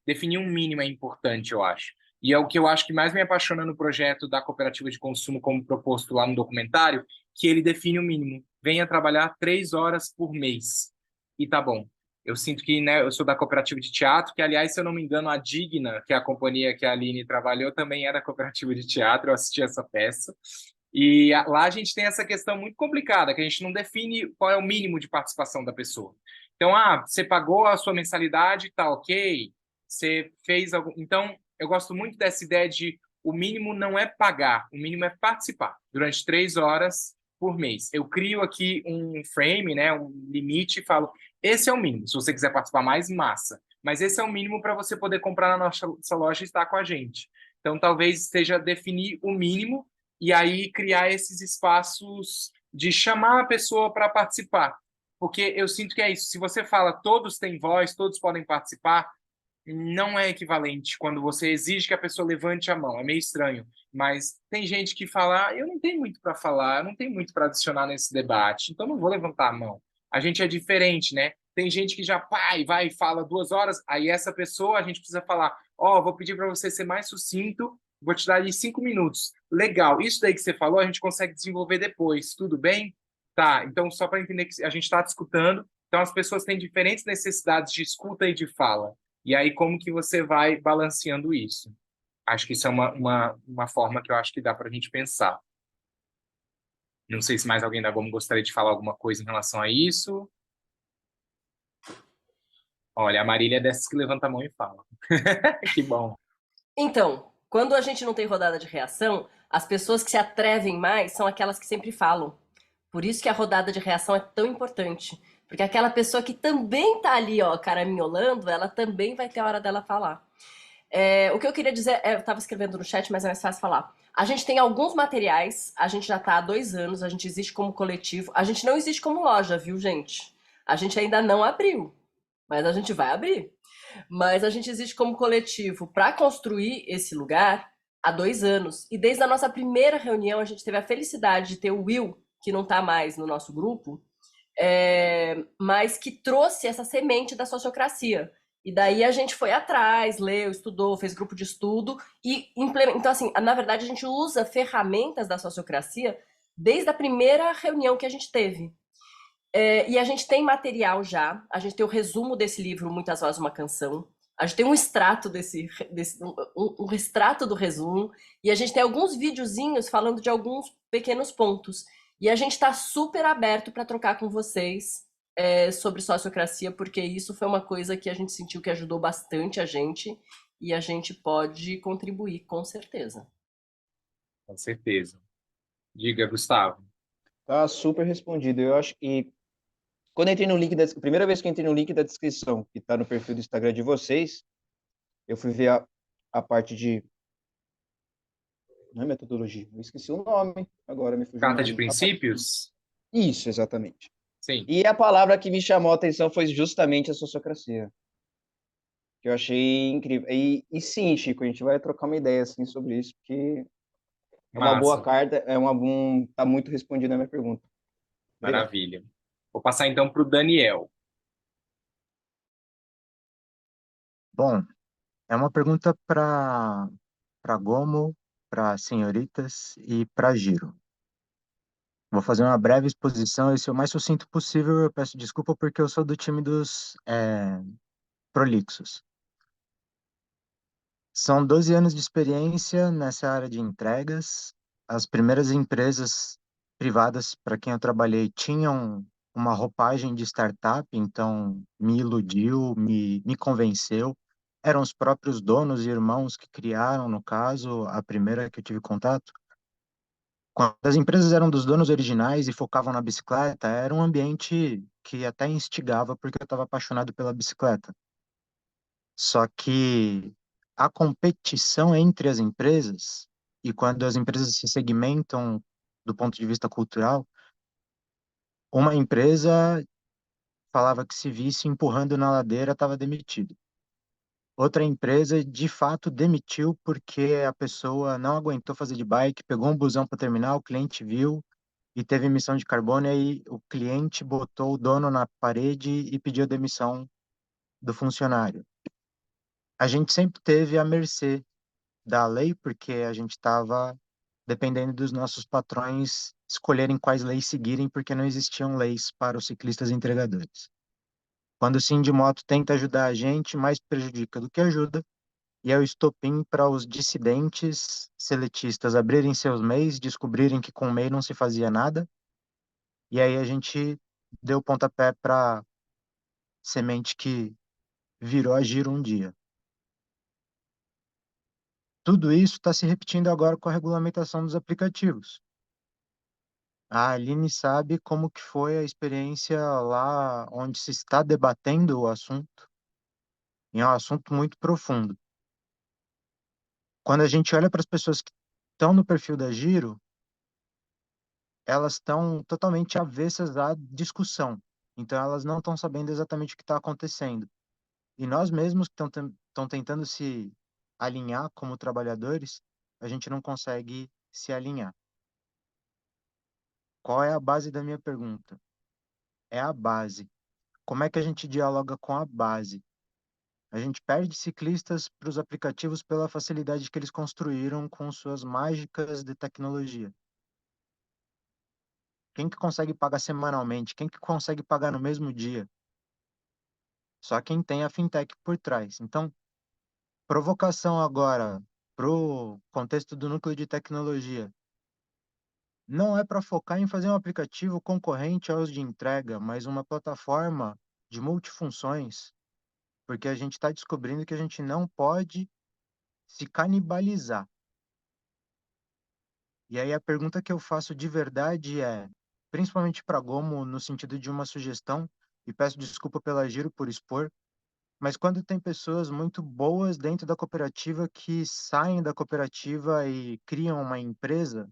Definir um mínimo é importante, eu acho. E é o que eu acho que mais me apaixona no projeto da cooperativa de consumo, como proposto lá no documentário, que ele define o mínimo. Venha trabalhar 3 horas por mês. E tá bom. Eu sinto que, né, eu sou da cooperativa de teatro, que, aliás, se eu não me engano, a Digna, que é a companhia que a Aline trabalhou, também é da cooperativa de teatro, eu assisti essa peça. E lá a gente tem essa questão muito complicada, que a gente não define qual é o mínimo de participação da pessoa. Então, você pagou a sua mensalidade, tá ok, você fez algum... Então, eu gosto muito dessa ideia de o mínimo não é pagar, o mínimo é participar durante 3 horas por mês. Eu crio aqui um frame, né, um limite e falo, esse é o mínimo. Se você quiser participar mais, massa. Mas esse é o mínimo para você poder comprar na nossa loja e estar com a gente. Então, talvez seja definir o mínimo e aí criar esses espaços de chamar a pessoa para participar. Porque eu sinto que é isso. Se você fala todos têm voz, todos podem participar, não é equivalente quando você exige que a pessoa levante a mão. É meio estranho. Mas tem gente que fala, eu não tenho muito para falar, eu não tenho muito para adicionar nesse debate, então não vou levantar a mão. A gente é diferente, né? Tem gente que já vai e fala 2 horas, aí essa pessoa a gente precisa falar, vou pedir para você ser mais sucinto, vou te dar ali 5 minutos. Legal, isso daí que você falou, a gente consegue desenvolver depois, tudo bem? Tá, então só para entender que a gente está discutindo, então as pessoas têm diferentes necessidades de escuta e de fala. E aí como que você vai balanceando isso? Acho que isso é uma forma que eu acho que dá para a gente pensar. Não sei se mais alguém da Gomo gostaria de falar alguma coisa em relação a isso. Olha, a Marília é dessas que levanta a mão e fala. Que bom. Então, quando a gente não tem rodada de reação, as pessoas que se atrevem mais são aquelas que sempre falam. Por isso que a rodada de reação é tão importante. Porque aquela pessoa que também tá ali, caraminholando, ela também vai ter a hora dela falar. O que eu queria dizer, eu estava escrevendo no chat, mas é mais fácil falar. A gente tem alguns materiais, a gente já está há 2 anos, a gente existe como coletivo, a gente não existe como loja, viu, gente? A gente ainda não abriu, mas a gente vai abrir. Mas a gente existe como coletivo para construir esse lugar há 2 anos. E desde a nossa primeira reunião, a gente teve a felicidade de ter o Will, que não está mais no nosso grupo, mas que trouxe essa semente da sociocracia. E daí a gente foi atrás, leu, estudou, fez grupo de estudo e implementou. Então, assim, na verdade, a gente usa ferramentas da sociocracia desde a primeira reunião que a gente teve. E a gente tem material já, a gente tem o resumo desse livro, Muitas Vozes, Uma Canção. A gente tem um extrato um extrato do resumo, e a gente tem alguns videozinhos falando de alguns pequenos pontos. E a gente está super aberto para trocar com vocês sobre sociocracia, porque isso foi uma coisa que a gente sentiu que ajudou bastante a gente, e a gente pode contribuir, com certeza. Com certeza. Diga, Gustavo. Tá super respondido. Eu acho que quando eu entrei no link da primeira vez que eu entrei no link da descrição, que está no perfil do Instagram de vocês, eu fui ver a parte de. Não é metodologia, eu esqueci o nome, agora me fugiu o Carta de nome. princípios? Isso, exatamente. Sim. E a palavra que me chamou a atenção foi justamente a sociocracia, que eu achei incrível. E sim, Chico, a gente vai trocar uma ideia assim sobre isso, porque é uma boa Massa. carta, tá muito respondida a minha pergunta. Obrigado. Maravilha. Vou passar então para o Daniel. Bom, é uma pergunta para Gomo, para senhoritas e para Giro. Vou fazer uma breve exposição e ser o mais sucinto possível. Eu peço desculpa porque eu sou do time dos prolixos. São 12 anos de experiência nessa área de entregas. As primeiras empresas privadas para quem eu trabalhei tinham uma roupagem de startup, então me iludiu, me convenceu. Eram os próprios donos e irmãos que criaram, no caso, a primeira que eu tive contato. Quando as empresas eram dos donos originais e focavam na bicicleta, era um ambiente que até instigava porque eu estava apaixonado pela bicicleta. Só que a competição entre as empresas, e quando as empresas se segmentam do ponto de vista cultural, uma empresa falava que se visse empurrando na ladeira estava demitido. Outra empresa de fato demitiu porque a pessoa não aguentou fazer de bike, pegou um busão para terminar, o cliente viu e teve emissão de carbono, e aí o cliente botou o dono na parede e pediu a demissão do funcionário. A gente sempre teve à mercê da lei, porque a gente estava dependendo dos nossos patrões escolherem quais leis seguirem, porque não existiam leis para os ciclistas entregadores. Quando o Sindimoto tenta ajudar a gente, mais prejudica do que ajuda, e é o estopim para os dissidentes seletistas abrirem seus MEIs, descobrirem que com o MEI não se fazia nada, e aí a gente deu pontapé para semente que virou a Giro um dia. Tudo isso está se repetindo agora com a regulamentação dos aplicativos. A Aline sabe como que foi a experiência lá onde se está debatendo o assunto, e é um assunto muito profundo. Quando a gente olha para as pessoas que estão no perfil da Giro, elas estão totalmente avessas à discussão. Então, elas não estão sabendo exatamente o que está acontecendo. E nós mesmos que estão tentando se alinhar como trabalhadores, a gente não consegue se alinhar. Qual é a base da minha pergunta? É a base. Como é que a gente dialoga com a base? A gente perde ciclistas para os aplicativos pela facilidade que eles construíram com suas mágicas de tecnologia. Quem que consegue pagar semanalmente? Quem que consegue pagar no mesmo dia? Só quem tem a fintech por trás. Então, provocação agora para o contexto do núcleo de tecnologia. Não é para focar em fazer um aplicativo concorrente aos de entrega, mas uma plataforma de multifunções, porque a gente está descobrindo que a gente não pode se canibalizar. E aí a pergunta que eu faço de verdade é, principalmente para Gomo, no sentido de uma sugestão, e peço desculpa pela Giro por expor, mas quando tem pessoas muito boas dentro da cooperativa que saem da cooperativa e criam uma empresa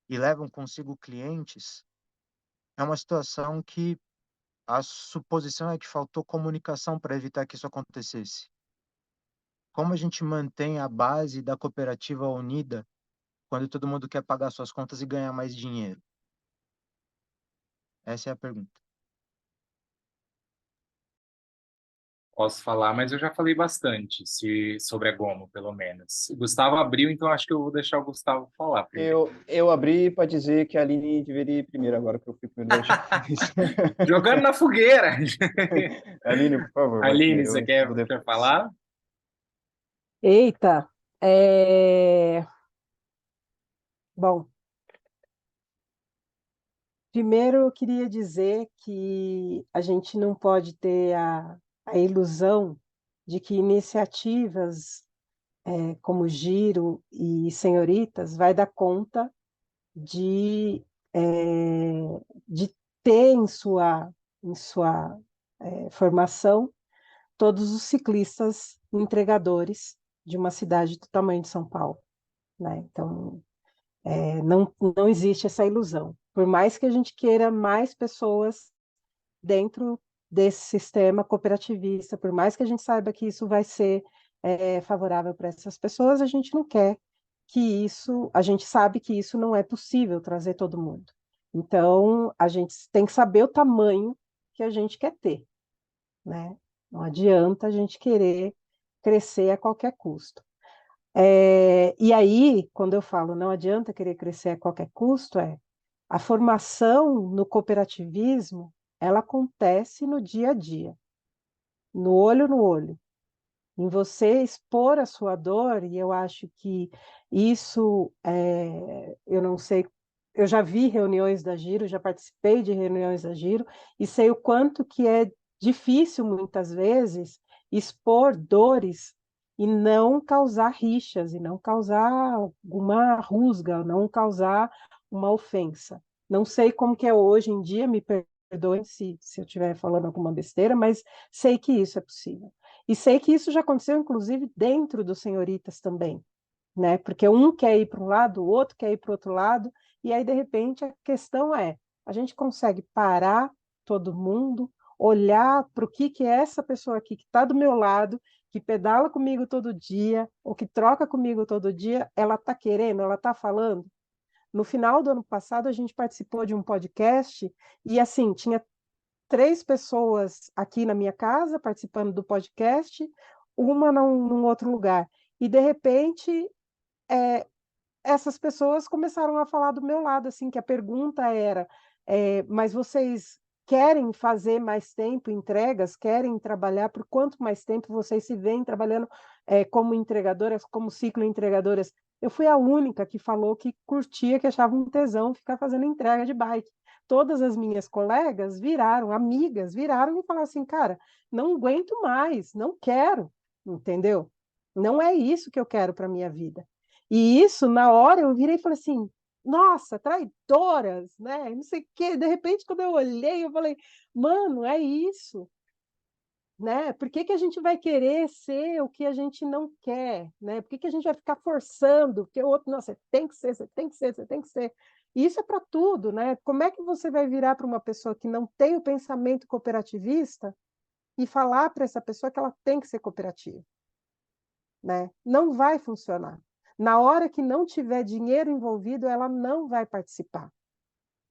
e levam consigo clientes, é uma situação que a suposição é que faltou comunicação para evitar que isso acontecesse. Como a gente mantém a base da cooperativa unida quando todo mundo quer pagar suas contas e ganhar mais dinheiro? Essa é a pergunta. Posso falar, mas eu já falei bastante sobre a Gomo, pelo menos. O Gustavo abriu, então acho que eu vou deixar o Gustavo falar primeiro. Eu abri para dizer que a Aline deveria ir primeiro agora, que eu fui primeiro da última vez. Jogando na fogueira! Aline, por favor, vai Aline, primeiro, você eu respondo quer depois. falar? Eita, bom, primeiro eu queria dizer que a gente não pode ter a ilusão de que iniciativas como Giro e Senhoritas vai dar conta de, de ter em sua formação todos os ciclistas entregadores de uma cidade do tamanho de São Paulo, né? Então, não existe essa ilusão. Por mais que a gente queira mais pessoas dentro desse sistema cooperativista, por mais que a gente saiba que isso vai ser favorável para essas pessoas, a gente não quer que isso, a gente sabe que isso não é possível trazer todo mundo. Então, a gente tem que saber o tamanho que a gente quer ter, né? Não adianta a gente querer crescer a qualquer custo. E aí, quando eu falo não adianta querer crescer a qualquer custo, a formação no cooperativismo, ela acontece no dia a dia, no olho, em você expor a sua dor, e eu acho que isso, eu não sei, eu já vi reuniões da Giro, já participei de reuniões da Giro, e sei o quanto que é difícil, muitas vezes, expor dores e não causar rixas, e não causar alguma rusga, não causar uma ofensa. Não sei como que é hoje em dia, me perdoem se eu estiver falando alguma besteira, mas sei que isso é possível. E sei que isso já aconteceu, inclusive, dentro dos senhoritas também, né? Porque um quer ir para um lado, o outro quer ir para o outro lado, e aí, de repente, a questão a gente consegue parar todo mundo, olhar para o que é essa pessoa aqui que está do meu lado, que pedala comigo todo dia, ou que troca comigo todo dia, ela está querendo, ela está falando. No final do ano passado, a gente participou de um podcast, e assim, tinha 3 pessoas aqui na minha casa participando do podcast, uma num outro lugar. E, de repente, essas pessoas começaram a falar do meu lado, assim, que a pergunta era, mas vocês querem fazer mais tempo entregas? Querem trabalhar por quanto mais tempo vocês se veem trabalhando como entregadoras, como ciclo entregadoras? Eu fui a única que falou que curtia, que achava um tesão ficar fazendo entrega de bike. Todas as minhas colegas viraram, amigas, viraram e falaram assim, cara, não aguento mais, não quero, entendeu? Não é isso que eu quero para a minha vida. E isso, na hora, eu virei e falei assim, nossa, traidoras, né? Não sei o quê. De repente, quando eu olhei, eu falei, mano, é isso, né? Por que que a gente vai querer ser o que a gente não quer, né? Por que que a gente vai ficar forçando? Porque o outro, não, você tem que ser, você tem que ser, você tem que ser. E isso é para tudo, né? Como é que você vai virar para uma pessoa que não tem o pensamento cooperativista e falar para essa pessoa que ela tem que ser cooperativa? Né? Não vai funcionar. Na hora que não tiver dinheiro envolvido, ela não vai participar.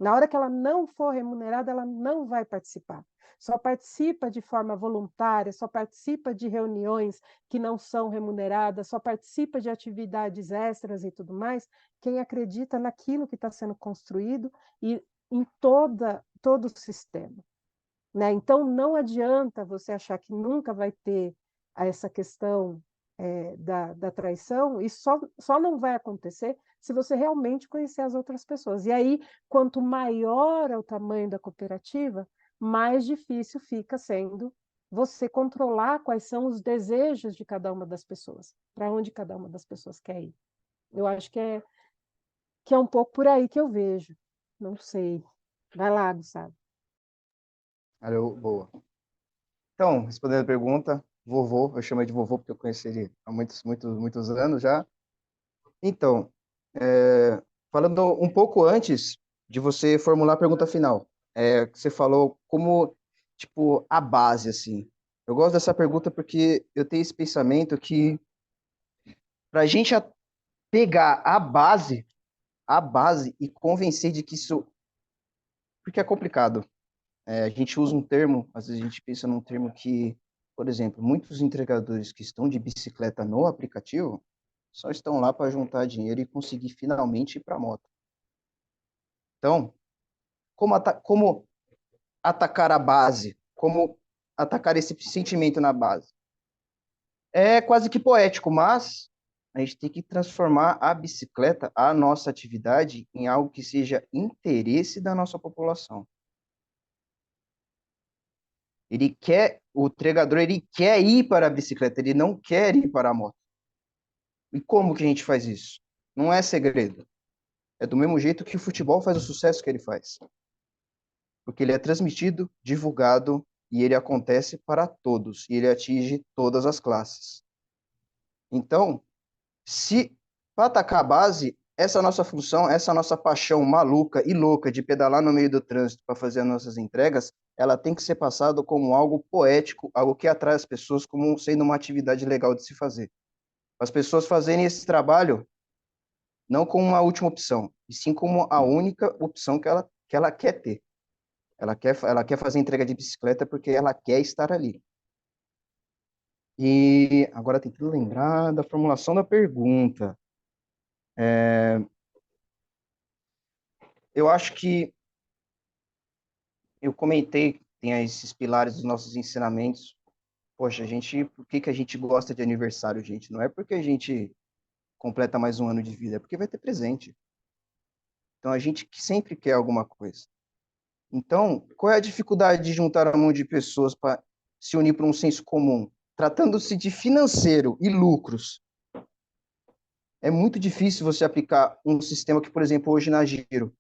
Na hora que ela não for remunerada, ela não vai participar. Só participa de forma voluntária, só participa de reuniões que não são remuneradas, só participa de atividades extras e tudo mais, quem acredita naquilo que está sendo construído e em todo o sistema. Né? Então, não adianta você achar que nunca vai ter essa questão da traição, e só não vai acontecer se você realmente conhecer as outras pessoas. E aí, quanto maior é o tamanho da cooperativa, mais difícil fica sendo você controlar quais são os desejos de cada uma das pessoas, para onde cada uma das pessoas quer ir. Eu acho que é um pouco por aí que eu vejo. Não sei. Vai lá, Gustavo. Valeu, boa. Então, respondendo a pergunta, vovô, eu chamo ele de vovô porque eu conheci ele há muitos, muitos, muitos anos já. Então, falando um pouco antes de você formular a pergunta final, você falou como, tipo, a base, assim. Eu gosto dessa pergunta porque eu tenho esse pensamento que para a gente pegar a base e convencer de que isso... Porque é complicado. A gente usa um termo, às vezes a gente pensa num termo que Por exemplo, muitos entregadores que estão de bicicleta no aplicativo só estão lá para juntar dinheiro e conseguir finalmente ir para a moto. Então, como atacar a base? Como atacar esse sentimento na base? É quase que poético, mas a gente tem que transformar a bicicleta, a nossa atividade, em algo que seja interesse da nossa população. O entregador, ele quer ir para a bicicleta, ele não quer ir para a moto. E como que a gente faz isso? Não é segredo. É do mesmo jeito que o futebol faz o sucesso que ele faz. Porque ele é transmitido, divulgado, e ele acontece para todos, e ele atinge todas as classes. Então, se para atacar a base, essa nossa função, essa nossa paixão maluca e louca de pedalar no meio do trânsito para fazer as nossas entregas, ela tem que ser passada como algo poético, algo que atrai as pessoas como sendo uma atividade legal de se fazer. As pessoas fazerem esse trabalho não como uma última opção, e sim como a única opção que ela quer ter. Ela quer fazer entrega de bicicleta porque ela quer estar ali. E agora tem que lembrar da formulação da pergunta. Eu acho que eu comentei, tem esses pilares dos nossos ensinamentos. Poxa, por que a gente gosta de aniversário, gente? Não é porque a gente completa mais um ano de vida, é porque vai ter presente. Então a gente sempre quer alguma coisa. Então, qual é a dificuldade de juntar a mão de pessoas para se unir para um senso comum? Tratando-se de financeiro e lucros, é muito difícil você aplicar um sistema que, por exemplo, hoje na Giro,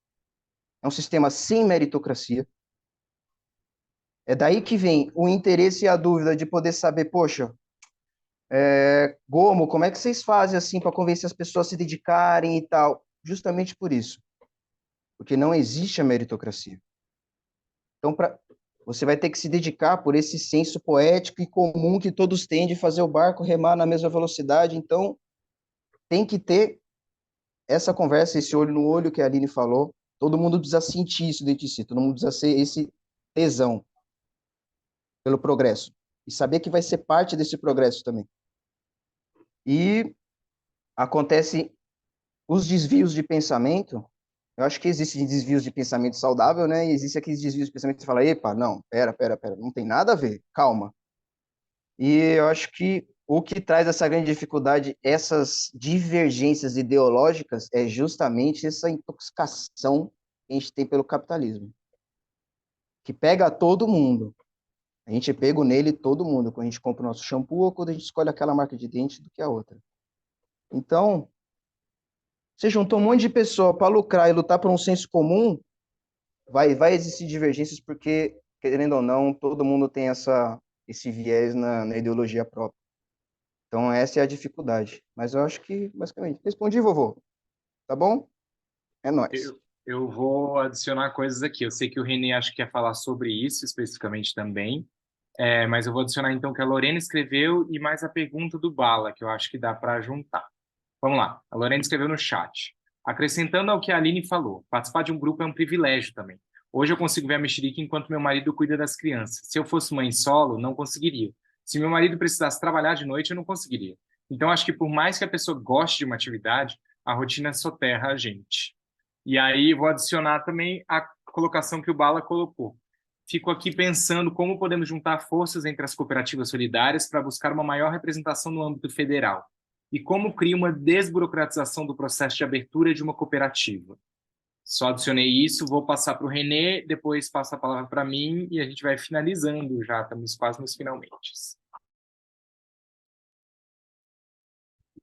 é um sistema sem meritocracia. É daí que vem o interesse e a dúvida de poder saber, poxa, Gomo, como é que vocês fazem assim para convencer as pessoas a se dedicarem e tal? Justamente por isso, porque não existe a meritocracia. Então, você vai ter que se dedicar por esse senso poético e comum que todos têm de fazer o barco remar na mesma velocidade. Então, tem que ter essa conversa, esse olho no olho que a Aline falou. Todo mundo precisa sentir isso dentro de si, todo mundo precisa ser esse tesão pelo progresso e saber que vai ser parte desse progresso também. E acontece os desvios de pensamento. Eu acho que existem desvios de pensamento saudável, né? E existe aqueles desvios de pensamento que você fala, epa, não, pera, não tem nada a ver, calma. E eu acho que o que traz essa grande dificuldade, essas divergências ideológicas, é justamente essa intoxicação que a gente tem pelo capitalismo, que pega todo mundo. A gente é pego nele todo mundo, quando a gente compra o nosso shampoo ou quando a gente escolhe aquela marca de dente do que a outra. Então, você juntou um monte de pessoa para lucrar e lutar por um senso comum, vai existir divergências porque, querendo ou não, todo mundo tem esse viés na ideologia própria. Então, essa é a dificuldade. Mas eu acho que, basicamente, respondi, vovô. Tá bom? É nóis. Eu vou adicionar coisas aqui. Eu sei que o Renê acho que quer falar sobre isso especificamente também, mas eu vou adicionar então o que a Lorena escreveu e mais a pergunta do Bala, que eu acho que dá para juntar. Vamos lá. A Lorena escreveu no chat. Acrescentando ao que a Aline falou, participar de um grupo é um privilégio também. Hoje eu consigo ver a mexerica enquanto meu marido cuida das crianças. Se eu fosse mãe solo, não conseguiria. Se meu marido precisasse trabalhar de noite, eu não conseguiria. Então, acho que por mais que a pessoa goste de uma atividade, a rotina soterra a gente. E aí, vou adicionar também a colocação que o Bala colocou. Fico aqui pensando como podemos juntar forças entre as cooperativas solidárias para buscar uma maior representação no âmbito federal e como cria uma desburocratização do processo de abertura de uma cooperativa. Só adicionei isso, vou passar para o Renê, depois passo a palavra para mim e a gente vai finalizando já, estamos quase nos finalmente.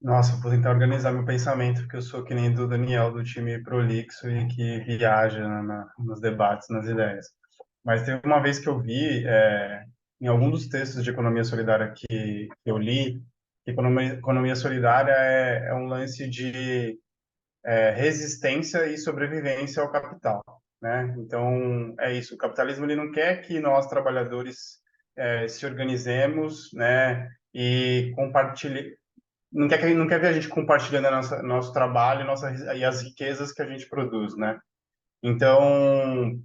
Nossa, eu vou tentar organizar meu pensamento, porque eu sou que nem do Daniel, do time Prolixo, e que viaja nos debates, nas ideias. Mas teve uma vez que eu vi, em algum dos textos de economia solidária que eu li, que economia solidária é um lance de resistência e sobrevivência ao capital, né? Então, é isso. O capitalismo ele não quer que nós, trabalhadores, se organizemos, né, e compartilhe, não quer ver a gente compartilhando nosso trabalho e as riquezas que a gente produz, né? Então,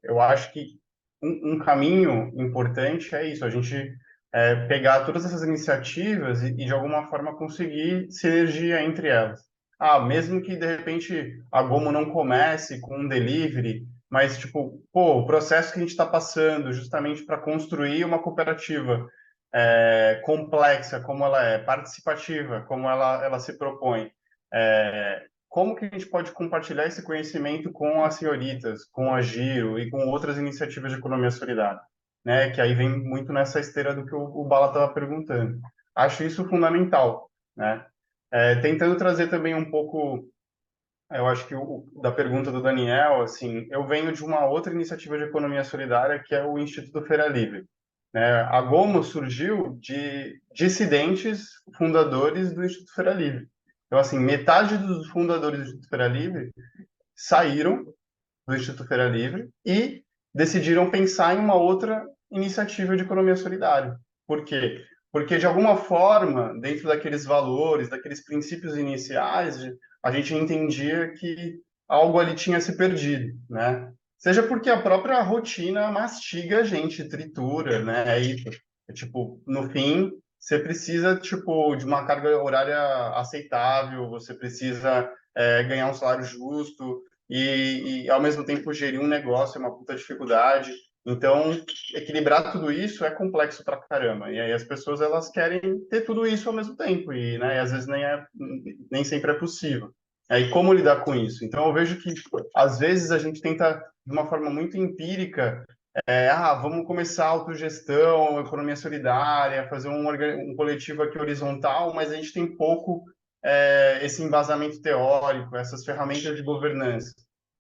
eu acho que um caminho importante é isso, a gente pegar todas essas iniciativas e, de alguma forma, conseguir sinergia entre elas. Ah, mesmo que, de repente, a Gomo não comece com um delivery, mas, tipo, pô, o processo que a gente está passando justamente para construir uma cooperativa complexa, como ela é, participativa, como ela se propõe, como que a gente pode compartilhar esse conhecimento com as senhoritas, com a Giro e com outras iniciativas de economia solidária? Né, que aí vem muito nessa esteira do que o Bala estava perguntando. Acho isso fundamental, né? Tentando trazer também um pouco, eu acho que da pergunta do Daniel, assim, eu venho de uma outra iniciativa de economia solidária que é o Instituto Feira Livre, né? A Gomo surgiu de dissidentes fundadores do Instituto Feira Livre. Então, assim, metade dos fundadores do Instituto Feira Livre saíram do Instituto Feira Livre e decidiram pensar em uma outra iniciativa de economia solidária. Por quê? Porque, de alguma forma, dentro daqueles valores, daqueles princípios iniciais, a gente entendia que algo ali tinha se perdido, né? Seja porque a própria rotina mastiga a gente, tritura, né? Tipo, no fim, você precisa, tipo, de uma carga horária aceitável, você precisa ganhar um salário justo, ao mesmo tempo gerir um negócio é uma puta dificuldade. Então, equilibrar tudo isso é complexo pra caramba. E aí as pessoas elas querem ter tudo isso ao mesmo tempo e, né, às vezes nem sempre é possível. E como lidar com isso? Então eu vejo que às vezes a gente tenta de uma forma muito empírica, vamos começar a autogestão, economia solidária, fazer um coletivo aqui horizontal, mas a gente tem pouco esse embasamento teórico, essas ferramentas de governança.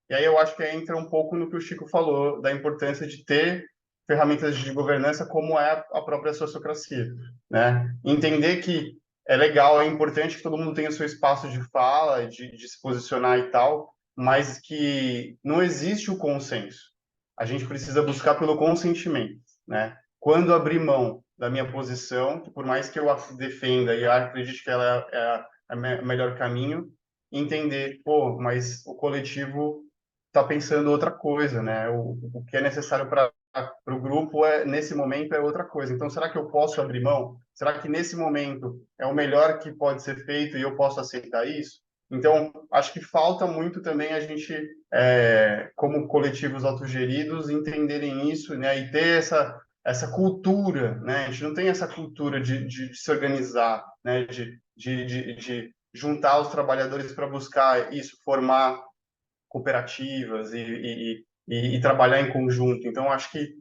E aí eu acho que entra um pouco no que o Chico falou, da importância de ter ferramentas de governança como é a própria sociocracia, né? Entender que é legal, é importante que todo mundo tenha o seu espaço de fala, de se posicionar e tal, mas que não existe o consenso. A gente precisa buscar pelo consentimento, né? Quando abrir mão da minha posição, que por mais que eu a defenda e acredite que ela é o melhor caminho, entender, pô, mas o coletivo está pensando outra coisa, né? O que é necessário para o grupo nesse momento é outra coisa. Então, será que eu posso abrir mão? Será que nesse momento é o melhor que pode ser feito e eu posso aceitar isso? Então, acho que falta muito também a gente, como coletivos autogeridos, entenderem isso, né? E ter essa cultura, né? A gente não tem essa cultura de se organizar, né? De juntar os trabalhadores para buscar isso, formar cooperativas e trabalhar em conjunto. Então, acho que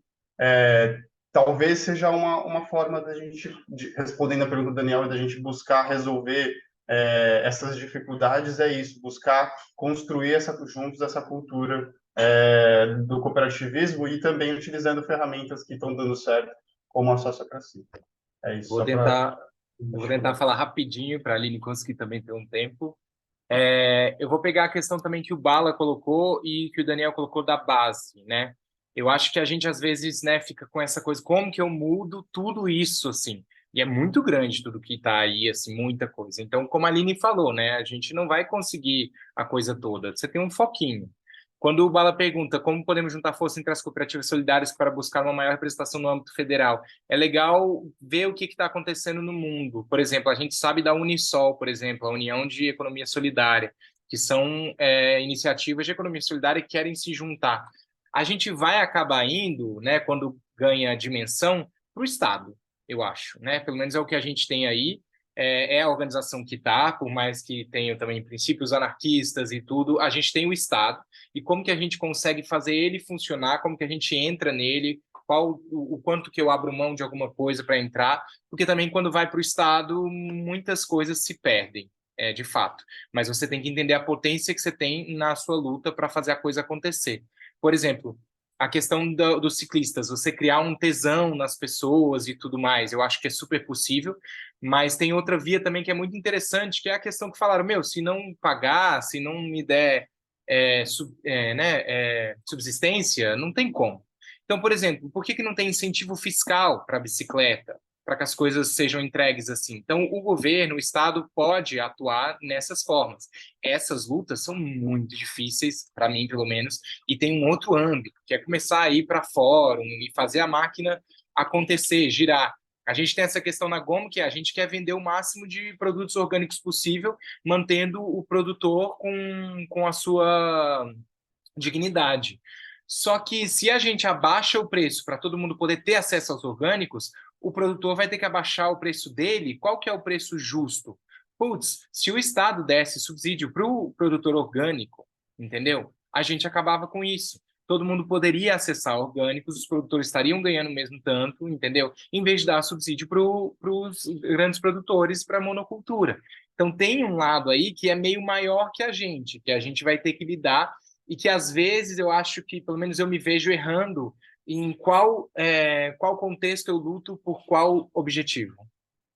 talvez seja uma forma da gente, respondendo a pergunta do Daniel, da gente buscar resolver essas dificuldades, é isso, buscar construir juntos essa cultura do cooperativismo e também utilizando ferramentas que estão dando certo, como a sociocracia. É isso, Vou só para... tentar, eu vou tentar falar rapidinho para a Aline conseguir também ter um tempo. Eu vou pegar a questão também que o Bala colocou e que o Daniel colocou da base, né? Eu acho que a gente, às vezes, né, fica com essa coisa, como que eu mudo tudo isso, assim? E é muito grande tudo que está aí, assim, muita coisa. Então, como a Aline falou, né, a gente não vai conseguir a coisa toda. Você tem um foquinho. Quando o Bala pergunta como podemos juntar força entre as cooperativas solidárias para buscar uma maior representação no âmbito federal, é legal ver o que está acontecendo no mundo. Por exemplo, a gente sabe da Unisol, por exemplo, a União de Economia Solidária, que são iniciativas de economia solidária que querem se juntar. A gente vai acabar indo, né, quando ganha dimensão, para o Estado, eu acho. Né? Pelo menos é o que a gente tem aí. É a organização que está, por mais que tenha também princípios anarquistas e tudo, a gente tem o Estado, e como que a gente consegue fazer ele funcionar, como que a gente entra nele, qual o quanto que eu abro mão de alguma coisa para entrar, porque também quando vai para o Estado, muitas coisas se perdem, de fato. Mas você tem que entender a potência que você tem na sua luta para fazer a coisa acontecer. Por exemplo, a questão dos ciclistas, você criar um tesão nas pessoas e tudo mais, eu acho que é super possível, mas tem outra via também que é muito interessante, que é a questão que falaram, se não pagar, se não me der subsistência, não tem como. Então, por exemplo, por que não tem incentivo fiscal para a bicicleta, para que as coisas sejam entregues assim? Então, o governo, o Estado pode atuar nessas formas. Essas lutas são muito difíceis, para mim, pelo menos, e tem um outro âmbito, que é começar a ir para fórum e fazer a máquina acontecer, girar. A gente tem essa questão na Gomo, que a gente quer vender o máximo de produtos orgânicos possível, mantendo o produtor com a sua dignidade. Só que se a gente abaixa o preço para todo mundo poder ter acesso aos orgânicos, o produtor vai ter que abaixar o preço dele. Qual que é o preço justo? Putz, se o Estado desse subsídio para o produtor orgânico, entendeu? A gente acabava com isso. Todo mundo poderia acessar orgânicos, os produtores estariam ganhando o mesmo tanto, entendeu? Em vez de dar subsídio para os grandes produtores para a monocultura. Então tem um lado aí que é meio maior que a gente vai ter que lidar e que às vezes eu acho que, pelo menos eu me vejo errando em qual contexto eu luto por qual objetivo,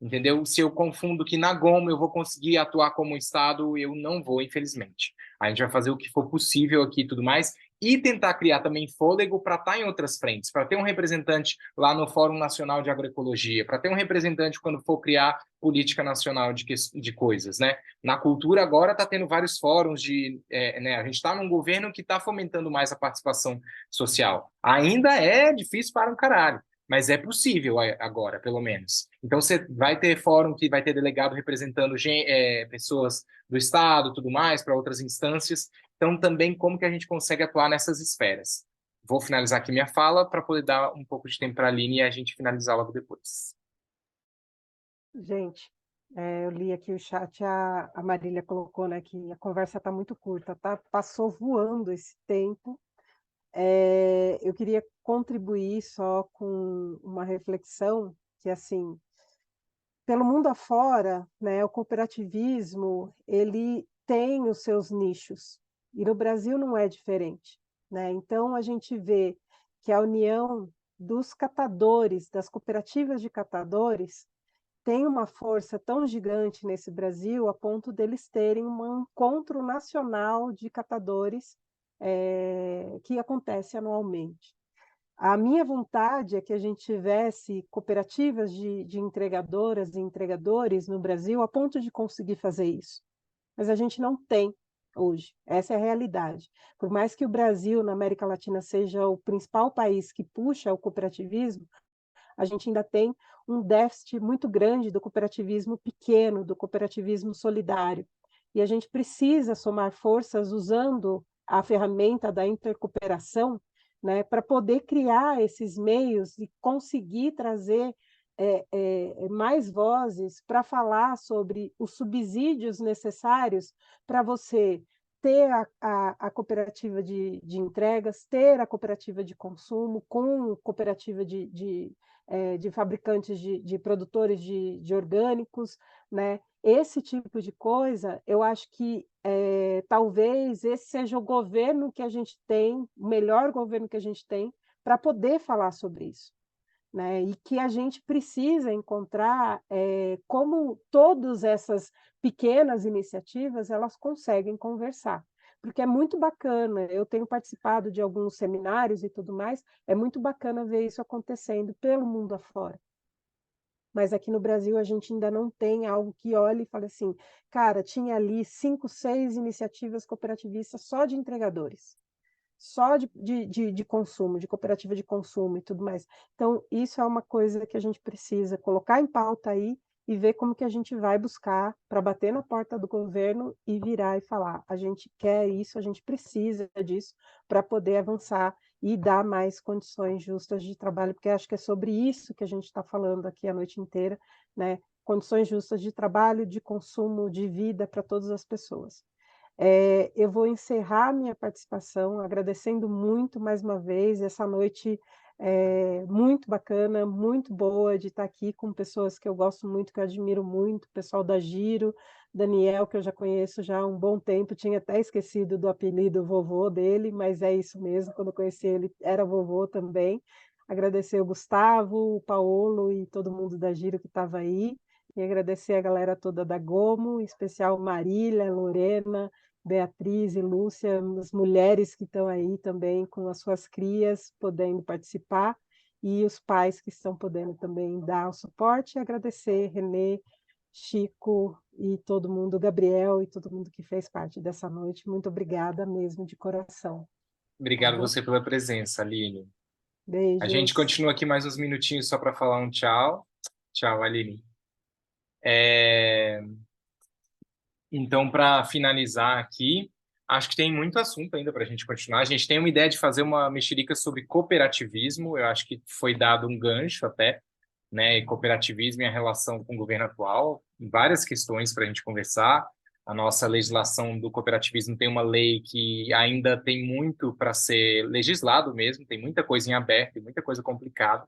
entendeu? Se eu confundo que na Gomo eu vou conseguir atuar como Estado, eu não vou, infelizmente. A gente vai fazer o que for possível aqui e tudo mais, e tentar criar também fôlego para estar em outras frentes, para ter um representante lá no Fórum Nacional de Agroecologia, para ter um representante quando for criar política nacional de coisas, né? Na cultura agora está tendo vários fóruns né? A gente está num governo que está fomentando mais a participação social. Ainda é difícil para um caralho, mas é possível agora, pelo menos. Então, você vai ter fórum que vai ter delegado representando pessoas do Estado, tudo mais, para outras instâncias. Então, também, como que a gente consegue atuar nessas esferas? Vou finalizar aqui minha fala para poder dar um pouco de tempo para a Aline e a gente finalizar logo depois. Gente, eu li aqui o chat, a Marília colocou, né, que a conversa está muito curta, tá? Passou voando esse tempo. Eu queria contribuir só com uma reflexão que, assim, pelo mundo afora, né, o cooperativismo, ele tem os seus nichos, e no Brasil não é diferente, né? Então, a gente vê que a união dos catadores, das cooperativas de catadores, tem uma força tão gigante nesse Brasil, a ponto deles terem um encontro nacional de catadores, que acontece anualmente. A minha vontade é que a gente tivesse cooperativas de entregadoras e entregadores no Brasil a ponto de conseguir fazer isso. Mas a gente não tem hoje, essa é a realidade. Por mais que o Brasil, na América Latina, seja o principal país que puxa o cooperativismo, a gente ainda tem um déficit muito grande do cooperativismo pequeno, do cooperativismo solidário. E a gente precisa somar forças usando a ferramenta da intercooperação, né, para poder criar esses meios e conseguir trazer mais vozes para falar sobre os subsídios necessários para você ter a cooperativa de entregas, ter a cooperativa de consumo, com cooperativa de fabricantes de produtores de orgânicos, né? Esse tipo de coisa, eu acho que talvez esse seja o governo que a gente tem, o melhor governo que a gente tem, para poder falar sobre isso, né? E que a gente precisa encontrar como todas essas pequenas iniciativas elas conseguem conversar. Porque é muito bacana, eu tenho participado de alguns seminários e tudo mais, é muito bacana ver isso acontecendo pelo mundo afora. Mas aqui no Brasil a gente ainda não tem algo que olhe e fale assim, cara, tinha ali 5, 6 iniciativas cooperativistas só de entregadores, só de consumo, de cooperativa de consumo e tudo mais. Então, isso é uma coisa que a gente precisa colocar em pauta aí e ver como que a gente vai buscar para bater na porta do governo e virar e falar, a gente quer isso, a gente precisa disso para poder avançar e dar mais condições justas de trabalho, porque acho que é sobre isso que a gente está falando aqui a noite inteira, né? Condições justas de trabalho, de consumo, de vida para todas as pessoas. Eu vou encerrar minha participação agradecendo muito mais uma vez essa noite muito bacana, muito boa de estar aqui com pessoas que eu gosto muito, que eu admiro muito, o pessoal da Giro, Daniel, que eu já conheço já há um bom tempo, tinha até esquecido do apelido vovô dele, mas é isso mesmo, quando eu conheci ele era vovô também. Agradecer o Gustavo, o Paolo e todo mundo da Giro que estava aí, e agradecer a galera toda da Gomo, em especial Marília, Lorena, Beatriz e Lúcia, as mulheres que estão aí também com as suas crias podendo participar e os pais que estão podendo também dar o suporte e agradecer Renê, Chico e todo mundo, Gabriel e todo mundo que fez parte dessa noite. Muito obrigada mesmo de coração. Obrigado você pela presença, Aline. A gente Beijos. continua aqui mais uns minutinhos só para falar um tchau. Tchau, Aline. É, Então, para finalizar aqui, acho que tem muito assunto ainda para a gente continuar. A gente tem uma ideia de fazer uma mexerica sobre cooperativismo. Eu acho que foi dado um gancho até, né? E cooperativismo e a relação com o governo atual, várias questões para a gente conversar. A nossa legislação do cooperativismo tem uma lei que ainda tem muito para ser legislado mesmo, tem muita coisa em aberto, tem muita coisa complicada.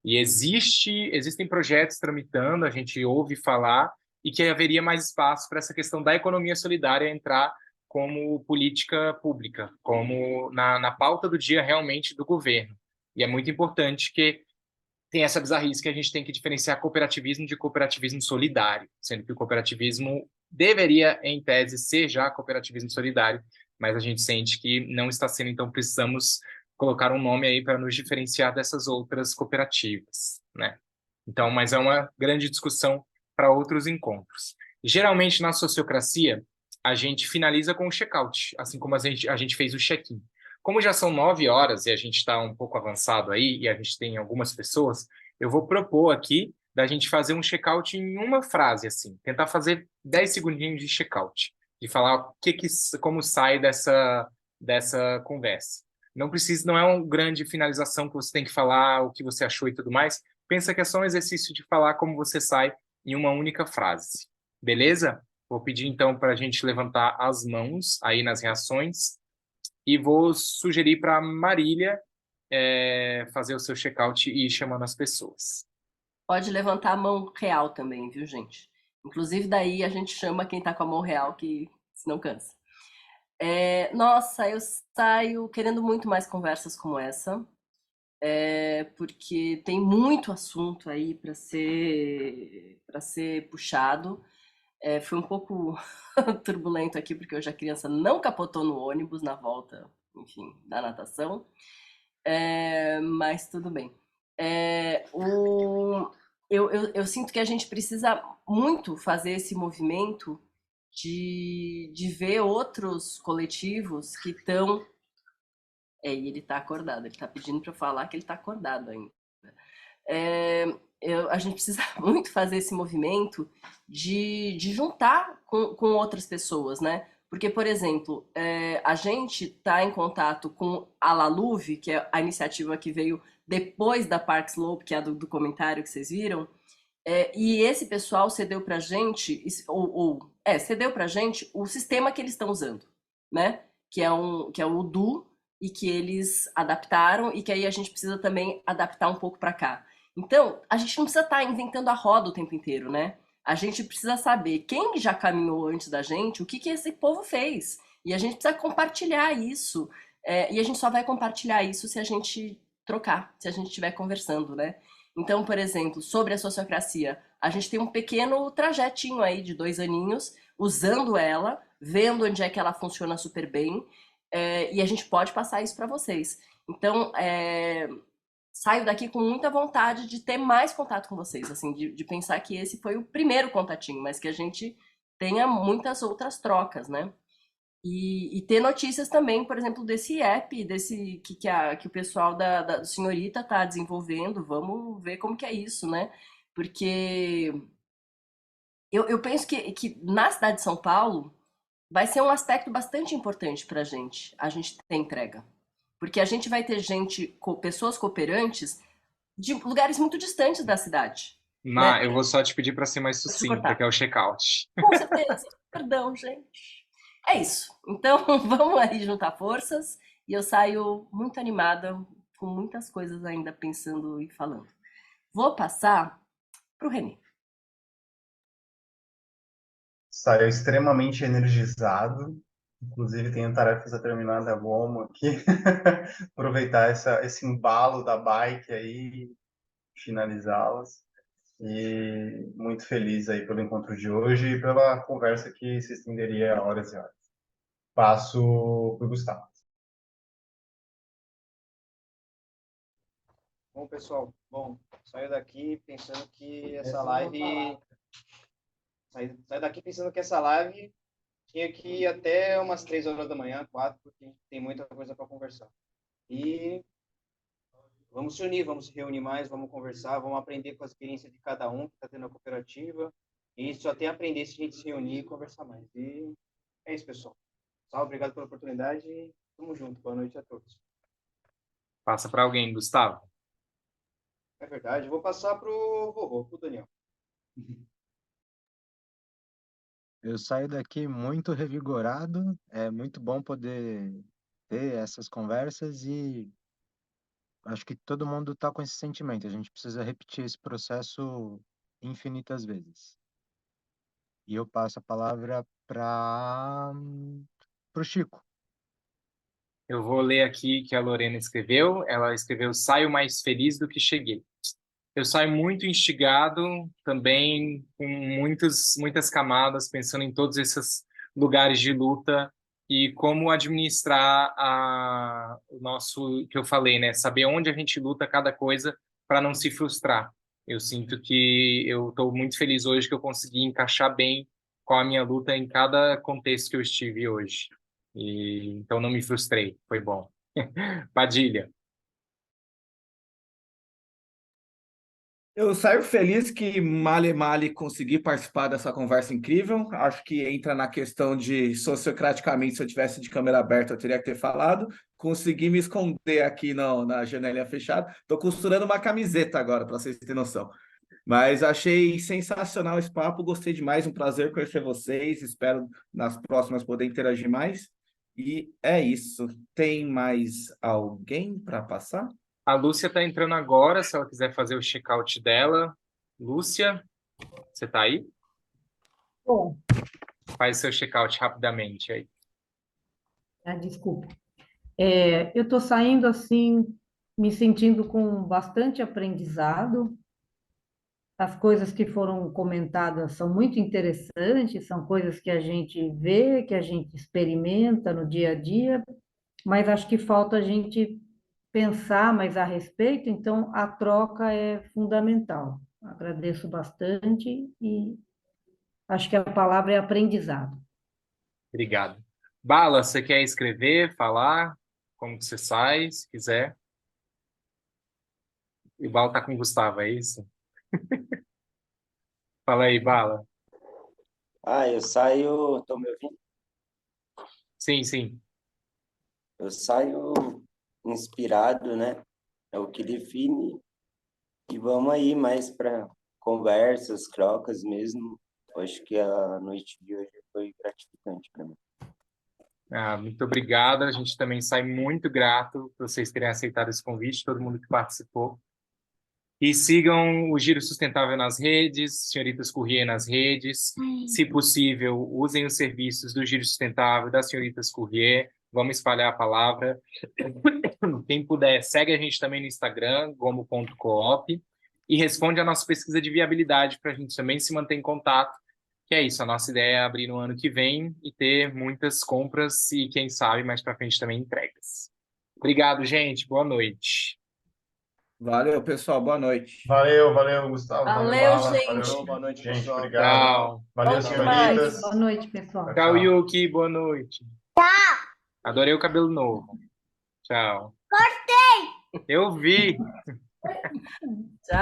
E existem projetos tramitando, a gente ouve falar, e que haveria mais espaço para essa questão da economia solidária entrar como política pública, como na pauta do dia realmente do governo. E é muito importante que tem essa bizarrice que a gente tem que diferenciar cooperativismo de cooperativismo solidário, sendo que o cooperativismo deveria, em tese, ser já cooperativismo solidário, mas a gente sente que não está sendo, então precisamos colocar um nome aí para nos diferenciar dessas outras cooperativas, né? Então, mas é uma grande discussão para outros encontros. Geralmente, na sociocracia, a gente finaliza com o check-out, assim como a gente fez o check-in. Como já são 9 horas e a gente está um pouco avançado aí, e a gente tem algumas pessoas, eu vou propor aqui da gente fazer um check-out em uma frase, assim, tentar fazer 10 segundinhos de check-out, de falar como sai dessa conversa. Não é uma grande finalização que você tem que falar o que você achou e tudo mais. Pensa que é só um exercício de falar como você sai em uma única frase. Beleza? Vou pedir então para a gente levantar as mãos aí nas reações e vou sugerir para a Marília fazer o seu check-out e ir chamando as pessoas. Pode levantar a mão real também, viu, gente? Inclusive, daí a gente chama quem tá com a mão real, que senão cansa. Nossa, eu saio querendo muito mais conversas como essa, porque tem muito assunto aí para ser puxado. Foi um pouco turbulento aqui, porque hoje a criança não capotou no ônibus na volta, enfim, da natação. Mas tudo bem. Eu sinto que a gente precisa muito fazer esse movimento de ver outros coletivos que estão. E ele está acordado, ele está pedindo para eu falar que ele está acordado ainda. A gente precisa muito fazer esse movimento de juntar com outras pessoas, né? Porque, por exemplo, a gente está em contato com a Laluve, que é a iniciativa que veio depois da Park Slope, que é a do comentário que vocês viram, e esse pessoal cedeu para a gente, cedeu para a gente o sistema que eles estão usando, né? Que é o Udu, e que eles adaptaram, e que aí a gente precisa também adaptar um pouco para cá. Então, a gente não precisa estar inventando a roda o tempo inteiro, né? A gente precisa saber quem já caminhou antes da gente, o que esse povo fez. E a gente precisa compartilhar isso. E a gente só vai compartilhar isso se a gente trocar, se a gente estiver conversando, né? Então, por exemplo, sobre a sociocracia, a gente tem um pequeno trajetinho aí de 2 aninhos, usando ela, vendo onde é que ela funciona super bem, e a gente pode passar isso para vocês. Então, saio daqui com muita vontade de ter mais contato com vocês, assim, de pensar que esse foi o primeiro contatinho, mas que a gente tenha muitas outras trocas, né? E ter notícias também, por exemplo, desse app, que o pessoal da Senhorita está desenvolvendo. Vamos ver como que é isso, né? Porque eu penso que na cidade de São Paulo vai ser um aspecto bastante importante para a gente ter entrega. Porque a gente vai ter pessoas cooperantes de lugares muito distantes da cidade. Má, eu vou só te pedir para ser mais sucinta, que é o check-out. Com certeza. Perdão, gente. É isso. Então, vamos aí juntar forças. E eu saio muito animada, com muitas coisas ainda pensando e falando. Vou passar para o Renê. Saiu extremamente energizado. Inclusive, tenho tarefas a terminar da Gomo aqui. Aproveitar esse embalo da bike aí, finalizá-las. E muito feliz aí pelo encontro de hoje e pela conversa que se estenderia horas e horas. Passo para o Gustavo. Bom, pessoal, saio daqui pensando que essa live... Saio daqui pensando que essa live tinha que ir até umas 3 horas da manhã, 4, porque tem muita coisa para conversar. E vamos se unir, vamos se reunir mais, vamos conversar, vamos aprender com a experiência de cada um que está tendo a cooperativa. E só tem a aprender se a gente se reunir e conversar mais. E é isso, pessoal. Salve, obrigado pela oportunidade e tamo junto. Boa noite a todos. Passa para alguém, Gustavo. É verdade, eu vou passar pro vovô, pro Daniel. Eu saio daqui muito revigorado, é muito bom poder ter essas conversas e acho que todo mundo está com esse sentimento. A gente precisa repetir esse processo infinitas vezes. E eu passo a palavra para o Chico. Eu vou ler aqui que a Lorena escreveu. Ela escreveu: saio mais feliz do que cheguei. Eu saio muito instigado, também com muitas camadas, pensando em todos esses lugares de luta e como administrar o nosso, que eu falei, né? Saber onde a gente luta cada coisa para não se frustrar. Eu sinto que eu estou muito feliz hoje que eu consegui encaixar bem com a minha luta em cada contexto que eu estive hoje. E então não me frustrei, foi bom. Padilha. Eu saio feliz que Male Male consegui participar dessa conversa incrível. Acho que entra na questão de sociocraticamente, se eu tivesse de câmera aberta, eu teria que ter falado. Consegui me esconder aqui na janelinha fechada. Estou costurando uma camiseta agora, para vocês terem noção. Mas achei sensacional esse papo, gostei demais, um prazer conhecer vocês. Espero nas próximas poder interagir mais. E é isso. Tem mais alguém para passar? A Lúcia está entrando agora, se ela quiser fazer o check-out dela. Lúcia, você está aí? Bom, Faz seu check-out rapidamente aí. desculpa. Eu estou saindo assim, me sentindo com bastante aprendizado. As coisas que foram comentadas são muito interessantes, são coisas que a gente vê, que a gente experimenta no dia a dia, mas acho que falta a gente pensar mais a respeito, então a troca é fundamental. Agradeço bastante e acho que a palavra é aprendizado. Obrigado. Bala, você quer escrever, falar? Como que você sai, se quiser? E o Bala está com o Gustavo, é isso? Fala aí, Bala. Eu saio, tô me ouvindo? Sim, sim. Eu saio inspirado, né? É o que define. E vamos aí mais para conversas, trocas mesmo. Eu acho que a noite de hoje foi gratificante para mim. Muito obrigado. A gente também sai muito grato por vocês terem aceitado esse convite, todo mundo que participou. E sigam o Giro Sustentável nas redes, Senhoritas Courrier nas redes. Se possível, usem os serviços do Giro Sustentável, das Senhoritas Courrier. Vamos espalhar a palavra. Quem puder, segue a gente também no Instagram, gomo.coop, e responde a nossa pesquisa de viabilidade para a gente também se manter em contato. Que é isso, a nossa ideia é abrir no ano que vem e ter muitas compras e, quem sabe, mais para frente também entregas. Obrigado, gente. Boa noite. Valeu, pessoal. Boa noite. Valeu, Gustavo. Valeu, Bala. gente. Falou, boa noite, Gente, pessoal. obrigado. Tchau. Valeu, Bom demais. senhoritas. Boa noite, pessoal. Tchau, Yuki. Boa noite. Adorei o cabelo novo. Tchau. Eu vi. Tchau.